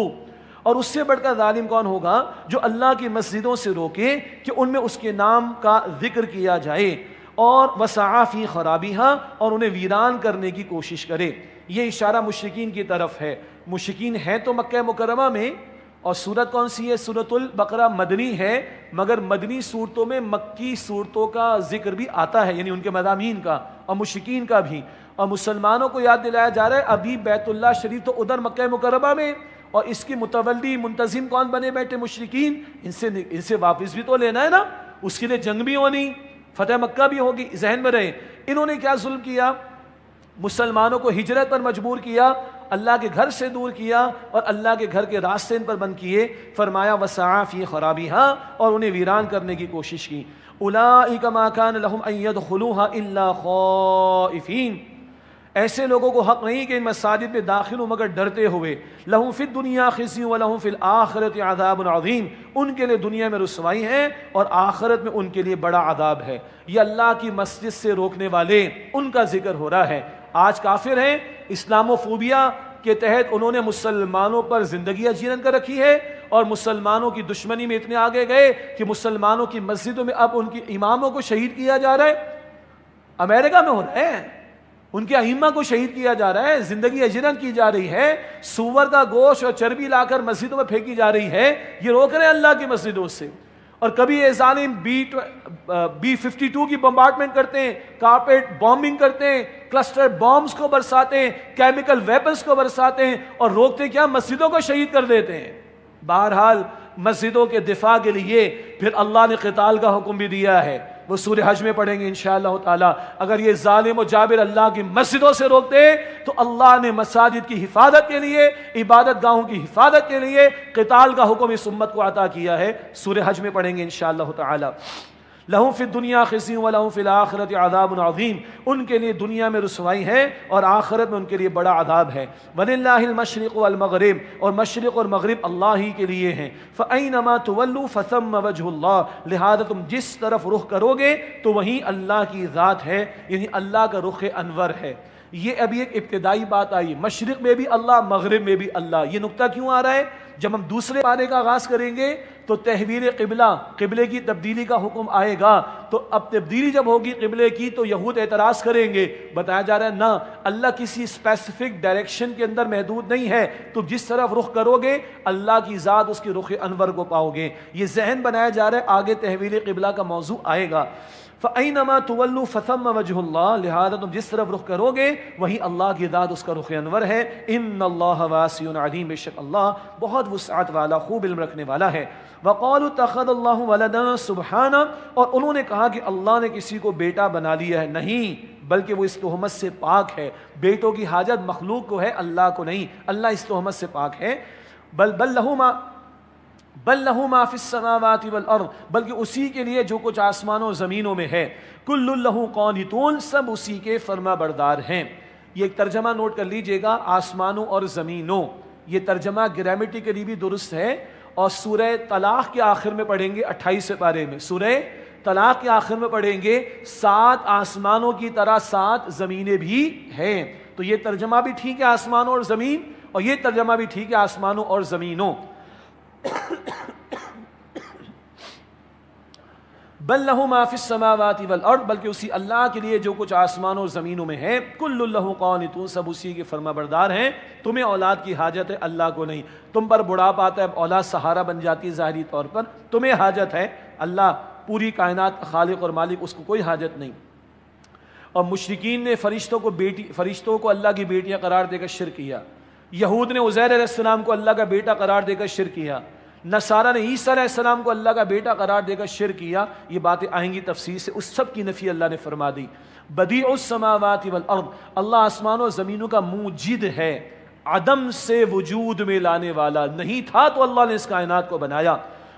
اور اس سے بڑھ کر ظالم کون ہوگا جو اللہ کی مسجدوں سے روکے کہ ان میں اس کے نام کا ذکر کیا جائے، اور وسعی فی خرابیہا، اور انہیں ویران کرنے کی کوشش کرے. یہ اشارہ مشرکین کی طرف ہے. مشرکین ہیں تو مکہ مکرمہ میں، اور سورت کون سی ہے؟ سورۃ البقرہ مدنی ہے، مگر مدنی صورتوں میں مکی صورتوں کا ذکر بھی آتا ہے، یعنی ان کے مضامین کا اور مشرکین کا بھی. اور مسلمانوں کو یاد دلایا جا رہا ہے ابھی بیت اللہ شریف تو ادھر مکہ مکرمہ میں، اور اس کی متولی منتظم کون بنے بیٹھے؟ مشرکین. ان سے واپس بھی تو لینا ہے نا، اس کے لیے جنگ بھی ہونی، فتح مکہ بھی ہوگی. ذہن میں رہے انہوں نے کیا ظلم کیا، مسلمانوں کو ہجرت پر مجبور کیا، اللہ کے گھر سے دور کیا اور اللہ کے گھر کے راستے ان پر بند کیے. فرمایا وسعی فی خرابیہا، اور انہیں ویران کرنے کی کوشش کی. اولئک ما کان لهم ان يدخلوها الا خائفین، ایسے لوگوں کو حق نہیں کہ ان مساجد میں داخل ہوں مگر ڈرتے ہوئے. لہم فی الدنیا خزی ولہم فی الآخرۃ عذاب عظیم، ان کے لیے دنیا میں رسوائی ہے اور آخرت میں ان کے لیے بڑا عذاب ہے. یہ اللہ کی مسجد سے روکنے والے، ان کا ذکر ہو رہا ہے. آج کافر ہیں، اسلاموفوبیا کے تحت انہوں نے مسلمانوں پر زندگی اجیرن کر رکھی ہے، اور مسلمانوں کی دشمنی میں اتنے آگے گئے کہ مسلمانوں کی مسجدوں میں اب ان کی اماموں کو شہید کیا جا رہا ہے. امریکہ میں ہو رہا ہے، ان کے ائمہ کو شہید کیا جا رہا ہے، زندگی اجرن کی جا رہی ہے، سور کا گوشت اور چربی لا کر مسجدوں میں پھینکی جا رہی ہے. یہ روک رہے ہیں اللہ کی مسجدوں سے. اور کبھی یہ ظالم B-52 کی بمبارڈمنٹ کرتے ہیں، کارپیٹ بامبنگ کرتے ہیں، کلسٹر بامز کو برساتے ہیں، کیمیکل ویپنز کو برساتے ہیں، اور روکتے کیا؟ مسجدوں کو شہید کر دیتے ہیں. بہرحال مسجدوں کے دفاع کے لیے پھر اللہ نے قتال کا حکم بھی دیا ہے، وہ سورہ حج میں پڑھیں گے انشاءاللہ تعالی۔ اگر یہ ظالم و جابر اللہ کی مسجدوں سے روکتے تو اللہ نے مساجد کی حفاظت کے لیے، عبادت گاہوں کی حفاظت کے لیے قتال کا حکم اس امت کو عطا کیا ہے، سورہ حج میں پڑھیں گے انشاءاللہ تعالی۔ لہم فی الدنیا خزی ولہم فی الآخرۃ عذاب عظیم، ان کے لیے دنیا میں رسوائی ہے اور آخرت میں ان کے لیے بڑا عذاب ہے۔ وللہ المشرق والمغرب، اور مشرق اور مغرب اللہ ہی کے لیے ہیں۔ فأینما تولوا فثم وجہ اللہ، لہذا تم جس طرف رخ کرو گے تو وہیں اللہ کی ذات ہے، یعنی اللہ کا رخ انور ہے۔ یہ ابھی ایک ابتدائی بات آئی، مشرق میں بھی اللہ، مغرب میں بھی اللہ۔ یہ نقطہ کیوں آ رہا ہے؟ جب ہم دوسرے پارے کا آغاز کریں گے تو تحویل قبلہ، قبلے کی تبدیلی کا حکم آئے گا، تو اب تبدیلی جب ہوگی قبلے کی تو یہود اعتراض کریں گے۔ بتایا جا رہا ہے نہ، اللہ کسی اسپیسیفک ڈائریکشن کے اندر محدود نہیں ہے، تو جس طرف رخ کرو گے اللہ کی ذات اس کی رخ انور کو پاؤ گے۔ یہ ذہن بنایا جا رہا ہے، آگے تحویل قبلہ کا موضوع آئے گا۔ فَأَيْنَمَا تُوَلُّوا فَثَمَّ وَجْهُ اللَّهِ، لہذا تم جس طرف رخ کرو گے وہی اللہ کی ذات اس کا رخ انور ہے۔ ان اللہ واسع علیم، بے شک اللہ بہت وسعت والا، خوب علم رکھنے والا ہے۔ وَقَالُوا اتَّخَذَ اللَّهُ وَلَدًا سُبْحَانَهُ، اور انہوں نے کہا کہ اللہ نے کسی کو بیٹا بنا لیا ہے، نہیں، بلکہ وہ اس تہمت سے پاک ہے۔ بیٹوں کی حاجت مخلوق کو ہے، اللہ کو نہیں، اللہ اس تہمت سے پاک ہے۔ بل لہ ما فی السماوات والارض، بلکہ اسی کے لیے جو کچھ آسمانوں و زمینوں میں ہے۔ کل لہ قانتون، سب اسی کے فرما بردار ہیں۔ یہ ایک ترجمہ نوٹ کر لیجئے گا، آسمانوں اور زمینوں، یہ ترجمہ گرامیٹیکلی بھی درست ہے، اور سورہ طلاق کے آخر میں پڑھیں گے 28 پارے میں، سورہ طلاق کے آخر میں پڑھیں گے 7 آسمانوں کی طرح 7 زمینیں بھی ہیں۔ تو یہ ترجمہ بھی ٹھیک ہے، آسمانوں اور زمین، اور یہ ترجمہ بھی ٹھیک ہے، آسمانوں اور زمینوں۔ بل لہ ما فی السماوات والارض، بلکہ اسی اللہ کے لیے جو کچھ آسمانوں اور زمینوں میں ہے۔ کل لہ قانتون، سب اسی کے فرما بردار ہیں۔ تمہیں اولاد کی حاجت ہے، اللہ کو نہیں۔ تم پر بڑھاپا آتا ہے، اولاد سہارا بن جاتی ہے ظاہری طور پر، تمہیں حاجت ہے، اللہ پوری کائنات کا خالق اور مالک، اس کو کوئی حاجت نہیں۔ اور مشرکین نے فرشتوں کو اللہ کی بیٹیاں قرار دے کر شرک کیا، یہود نے عزیر علیہ السلام کو اللہ کا بیٹا قرار دے کر شرک کیا، نصارہ نے عیسیٰ علیہ السلام کو اللہ کا بیٹا قرار دے کر شرک کیا۔ یہ باتیں آئیں گی تفصیل سے، اس سب کی نفی اللہ نے فرما دی۔ بدیع السماوات والارض، اللہ آسمانوں و زمینوں کا موجد ہے، عدم سے وجود میں لانے والا، نہیں تھا تو اللہ نے اس کائنات کو بنایا۔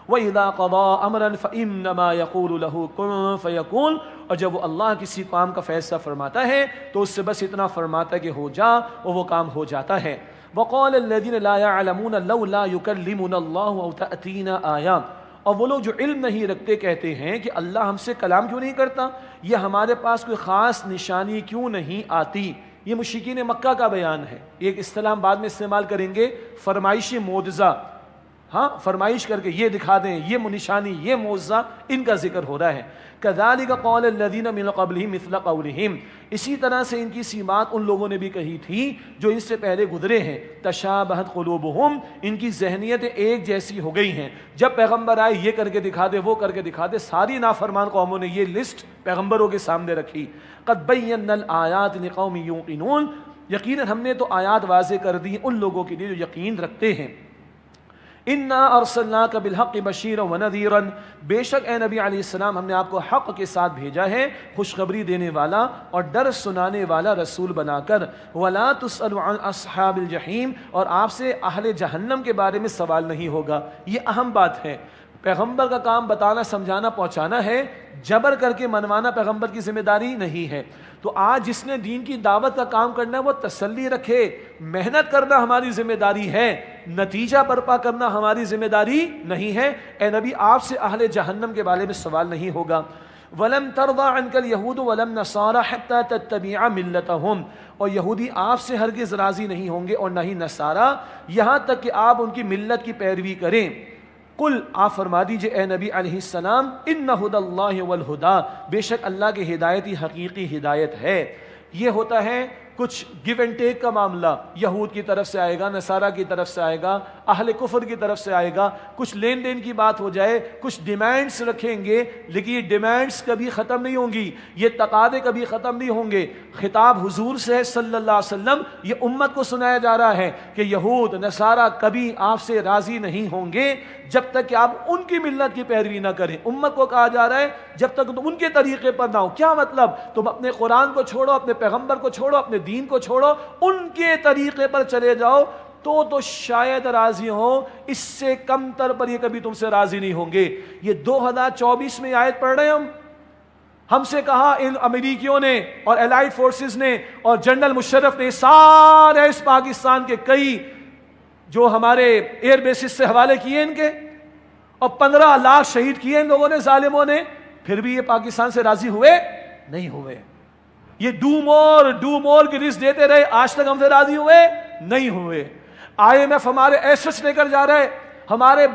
وَإِذَا قَضَىٰ أَمْرًا فَإِنَّمَا يَقُولُ لَهُ كُن فَيَكُونُ، اور جب وہ اللہ کسی کام کا فیصلہ فرماتا ہے تو اس سے بس اتنا فرماتا ہے کہ ہو جا، اور وہ کام ہو جاتا ہے۔ وَقَالَ الَّذِينَ لَا يَعْلَمُونَ لَوْلَا يُكَلِّمُنَا اللَّهُ أَوْ تَأْتِينَا آیَاتٌ، اور وہ لوگ جو علم نہیں رکھتے کہتے ہیں کہ اللہ ہم سے کلام کیوں نہیں کرتا، یا ہمارے پاس کوئی خاص نشانی کیوں نہیں آتی۔ یہ مشرکین مکہ کا بیان ہے، ایک اصطلاح بعد میں استعمال کریں گے، فرمائشی معجزہ، ہاں فرمائش کر کے یہ دکھا دیں، یہ نشانی، یہ معجزہ، ان کا ذکر ہو رہا ہے۔ كَذَلِكَ قَالَ الَّذِينَ مِن قَبْلِهِم مِثْلَ قَوْلِهِمْ، اسی طرح سے ان کی سی بات ان لوگوں نے بھی کہی تھی جو ان سے پہلے گزرے ہیں۔ تشابہت قلوبہم، ان کی ذہنیتیں ایک جیسی ہو گئی ہیں، جب پیغمبر آئے یہ کر کے دکھا دے، وہ کر کے دکھا دے، ساری نافرمان قوموں نے یہ لسٹ پیغمبروں کے سامنے رکھی۔ قَدْ بَيَّنَّا الْآيَاتِ لِقَوْمٍ يُوقِنُونَ، یقیناً ہم نے تو آیات واضح کر دی ان لوگوں کے لیے جو یقین رکھتے ہیں۔ اِنَّا أَرْسَلْنَاكَ بِالْحَقِّ بَشِيرًا وَنَذِيرًا، بے شک اے نبی علیہ السلام ہم نے آپ کو حق کے ساتھ بھیجا ہے، خوشخبری دینے والا اور ڈر سنانے والا رسول بنا کر۔ وَلَا تُسْأَلُ عَنْ أَصْحَابِ الْجَحِيمِ، اور آپ سے اہل جہنم کے بارے میں سوال نہیں ہوگا۔ یہ اہم بات ہے، پیغمبر کا کام بتانا، سمجھانا، پہنچانا ہے، جبر کر کے منوانا پیغمبر کی ذمہ داری نہیں ہے۔ تو آج جس نے دین کی دعوت کا کام کرنا ہے وہ تسلی رکھے، محنت کرنا ہماری ذمہ داری ہے، نتیجہ برپا کرنا ہماری ذمہ داری نہیں ہے۔ اے نبی آپ سے اہل جہنم کے بارے میں سوال نہیں ہوگا۔ وَلَمْ تَرْضَىٰ عَنْكَ الْيَهُودُ وَلَا النَّصَارَىٰ حَتَّىٰ تَتَّبِعَ مِلَّتَهُمْ، اور یہودی آپ سے ہرگز راضی نہیں ہوں گے اور نہ ہی نصارہ، یہاں تک کہ آپ ان کی ملت کی پیروی کریں۔ قل، آپ فرما دیجئے اے نبی علیہ السلام، ان ہدی اللہ والہدا، بے شک اللہ کی ہدایت ہی حقیقی ہدایت ہے۔ یہ ہوتا ہے کچھ گیو اینڈ ٹیک کا معاملہ یہود کی طرف سے آئے گا، نصارہ کی طرف سے آئے گا، اہل کفر کی طرف سے آئے گا، کچھ لین دین کی بات ہو جائے، کچھ ڈیمانڈز رکھیں گے، لیکن یہ ڈیمانڈز کبھی ختم نہیں ہوں گی، یہ تقاضے کبھی ختم نہیں ہوں گے۔ خطاب حضور سے صلی اللہ علیہ وسلم، یہ امت کو سنایا جا رہا ہے کہ یہود نصارہ کبھی آپ سے راضی نہیں ہوں گے جب تک کہ آپ ان کی ملت کی پیروی نہ کریں۔ امت کو کہا جا رہا ہے جب تک تم ان کے طریقے پر نہ ہو۔ کیا مطلب؟ تم اپنے قرآن کو چھوڑو، اپنے پیغمبر کو چھوڑو، اپنے دین کو چھوڑو، ان کے طریقے پر چلے جاؤ تو شاید راضی ہوں، اس سے کم تر پر یہ کبھی تم سے راضی نہیں ہوں گے۔ یہ 2024 میں آیت پڑھ رہے ہیں ہم سے کہا ان امریکیوں نے اور الائڈ فورسز نے اور جنرل مشرف نے سارے اس پاکستان کے کئی جو ہمارے ایئر بیسز سے حوالے کیے ان کے، اور 15 لاکھ شہید کیے ان لوگوں نے، ظالموں نے، پھر بھی یہ پاکستان سے راضی ہوئے نہیں ہوئے۔ یہ ڈو مور کی رسک دیتے رہے، آج تک ہم سے راضی ہوئے نہیں ہوئے۔ IMF ہمارے ایسٹس لے کر جا رہا ہے، ہمارے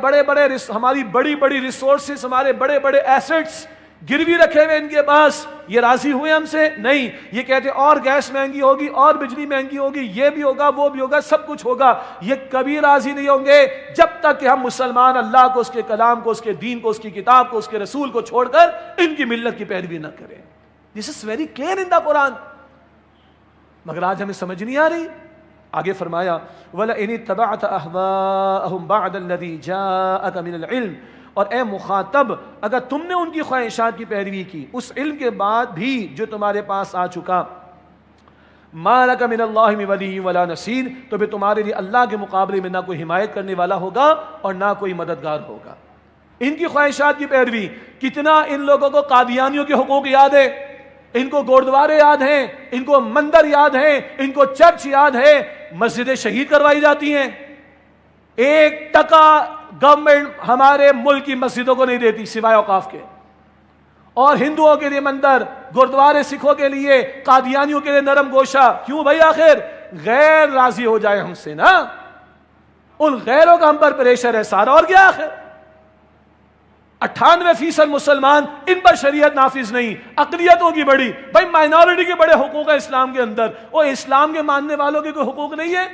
ہماری بڑی بڑی ریسورسز، ہمارے بڑے بڑے ایسٹس گروی رکھے ہوئے ان کے پاس، یہ راضی ہوئے ہم سے نہیں۔ یہ کہتے اور گیس مہنگی ہوگی اور بجلی مہنگی ہوگی، یہ بھی ہوگا وہ بھی ہوگا، سب کچھ ہوگا، یہ کبھی راضی نہیں ہوں گے جب تک کہ ہم مسلمان اللہ کو، اس کے کلام کو، اس کے دین کو، اس کی کتاب کو، اس کے رسول کو چھوڑ کر ان کی ملت کی پیروی نہ کریں۔ This is very clear in the قرآن، مگر آج ہمیں سمجھ نہیں آ رہی۔ آگے فرمایا وَلَئِنِ اتَّبَعْتَ أَهْوَاءَهُمْ بَعْدَ الَّذِي جَاءَكَ مِنَ الْعِلْمِ، اور اے مخاطب اگر تم نے ان کی خواہشات کی پیروی کی اس علم کے بعد بھی جو تمہارے پاس آ چکا، مَا لَكَ مِنَ اللَّهِ مِن وَلِيٍّ وَلَا نَصِيرٍ، تو پھر تمہارے لیے اللہ کے مقابلے میں نہ کوئی حمایت کرنے والا ہوگا اور نہ کوئی مددگار ہوگا۔ ان کی خواہشات کی پیروی، کتنا ان لوگوں کو قادیانیوں کے حقوق یاد ہے، ان کو گوردوارے یاد ہیں، ان کو مندر یاد ہیں، ان کو چرچ یاد ہے، مسجدیں شہید کروائی جاتی ہیں، 1% گورنمنٹ ہمارے ملک کی مسجدوں کو نہیں دیتی سوائے اوقاف کے، اور ہندوؤں کے لیے مندر، گوردوارے سکھوں کے لیے، قادیانیوں کے لیے نرم گوشہ۔ کیوں بھائی؟ آخر غیر راضی ہو جائے ہم سے نا، ان غیروں کا ہم پر پریشر ہے سارا، اور کیا آخر 98% مسلمان، ان پر شریعت نافذ نہیں، اقلیتوں کی بڑی، بھائی مائنورٹی کے بڑے حقوق ہیں اسلام کے اندر، وہ اسلام کے ماننے والوں کے کوئی حقوق نہیں ہے،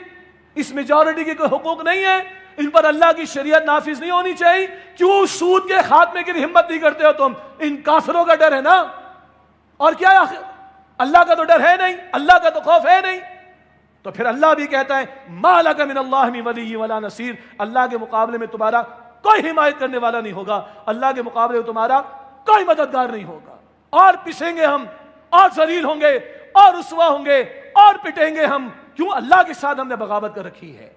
اس میجورٹی کے کوئی حقوق نہیں ہے، ان پر اللہ کی شریعت نافذ نہیں ہونی چاہیے۔ کیوں سود کے خاتمے کی ہمت نہیں کرتے ہو تم؟ ان کافروں کا ڈر ہے نا، اور کیا آخر اللہ کا تو ڈر ہے نہیں، اللہ کا تو خوف ہے نہیں، تو پھر اللہ بھی کہتا ہے مَا لَكَ مِنَ اللَّهِ مِن وَلِيٍّ وَلَا نَصِيرٍ، اللہ کے مقابلے میں تمہارا کوئی حمایت کرنے والا نہیں ہوگا، اللہ کے مقابلے میں تمہارا کوئی مددگار نہیں ہوگا، اور پسیں گے ہم، اور ذلیل ہوں گے، اور رسوا ہوں گے، اور پٹیں گے ہم۔ کیوں؟ اللہ کے ساتھ ہم نے بغاوت کر رکھی ہے۔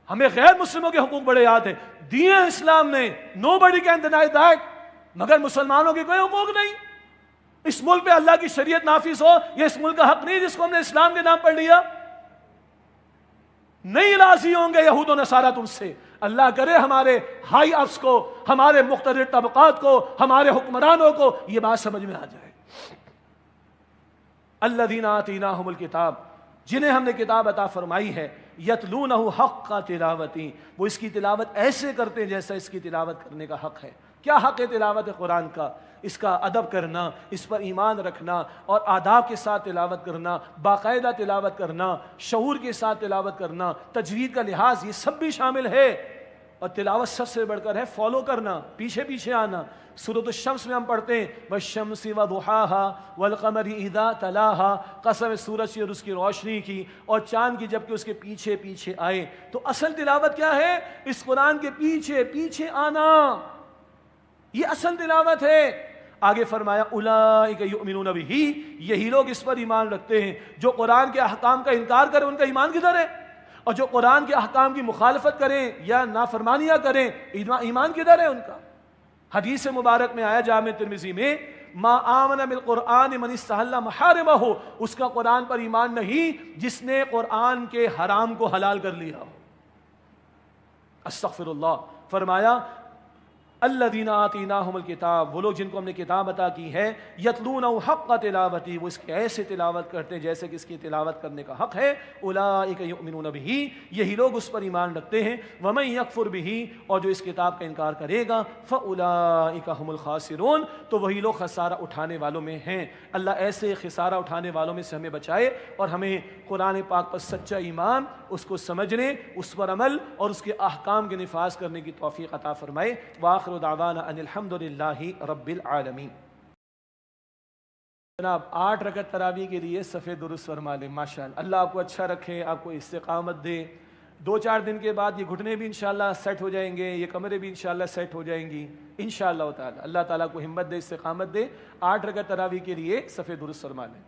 ہمیں غیر مسلموں کے حقوق بڑے یاد ہیں، دین اسلام نے nobody can deny that، مگر مسلمانوں کے کوئی حقوق نہیں۔ اس ملک پہ اللہ کی شریعت نافذ ہو، یہ اس ملک کا حق نہیں جس کو ہم نے اسلام کے نام پڑھ لیا۔ نہیں راضی ہوں گے یہود و نصارہ تم سے۔ اللہ کرے ہمارے ہائی افس کو، ہمارے مختلف طبقات کو، ہمارے حکمرانوں کو یہ بات سمجھ میں آ جائے۔ الذین آتیناہم الکتاب، جنہیں ہم نے کتاب عطا فرمائی ہے، یتلونہ حق تلاوتی، وہ اس کی تلاوت ایسے کرتے ہیں جیسا اس کی تلاوت کرنے کا حق ہے۔ کیا حق ہے تلاوت قرآن کا؟ اس کا ادب کرنا، اس پر ایمان رکھنا، اور آداب کے ساتھ تلاوت کرنا، باقاعدہ تلاوت کرنا، شعور کے ساتھ تلاوت کرنا، تجوید کا لحاظ، یہ سب بھی شامل ہے۔ اور تلاوت سب سے بڑھ کر ہے فالو کرنا، پیچھے پیچھے آنا۔ سورۃ الشمس میں ہم پڑھتے ہیں والشمس وضحاها والقمر اذا تلاها، قسم سورج کی اور اس کی روشنی کی، اور چاند کی جب کہ اس کے پیچھے پیچھے آئے۔ تو اصل تلاوت کیا ہے؟ اس قرآن کے پیچھے پیچھے آنا، یہ اصل تلاوت ہے۔ آگے فرمایا اولئک یؤمنون بہ، یہی لوگ اس پر ایمان رکھتے ہیں۔ جو قرآن کے احکام کا انکار کرے ان کا ایمان کدھر ہے؟ اور جو قرآن کے احکام کی مخالفت کریں یا نافرمانیاں کریں، ایمان کدھر ہے ان کا؟ حدیث مبارک میں آیا جامع ترمذی میں، ما آمن بالقرآن من استحل محارمہ، اس کا قرآن پر ایمان نہیں جس نے قرآن کے حرام کو حلال کر لیا ہو۔ استغفر اللہ۔ فرمایا الذین آتیناہم الکتاب، وہ لوگ جن کو ہم نے کتاب عطا کی ہے، یتلونہ حق تلاوتی، وہ اس کی ایسے تلاوت کرتے ہیں جیسے کہ اس کی تلاوت کرنے کا حق ہے، اولئک یؤمنون بہ، یہی لوگ اس پر ایمان رکھتے ہیں، ومن یکفر بہ، اور جو اس کتاب کا انکار کرے گا، فاولئک هم الخاسرون، تو وہی لوگ خسارہ اٹھانے والوں میں ہیں۔ اللہ ایسے خسارہ اٹھانے والوں میں سے ہمیں بچائے، اور ہمیں قرآن پاک پر سچا ایمان، اس کو سمجھنے، اس پر عمل اور اس کے احکام کے نفاذ کرنے کی توفیق عطا فرمائے۔ وآخر دعوانا ان الحمد للہ رب العالمین۔ جناب 8 رکعت تراویح کے لیے صفے درست فرما لیں۔ ماشاءاللہ، اللہ آپ کو اچھا رکھے، آپ کو استقامت دے۔ 2-4 دن کے بعد یہ گھٹنے بھی انشاءاللہ سیٹ ہو جائیں گے، یہ کمریں بھی انشاءاللہ سیٹ ہو جائیں گی انشاءاللہ تعالی۔ اللہ تعالیٰ کو ہمت دے، استقامت دے۔ 8 رکعت تراویح کے لیے صفے درست فرما لیں۔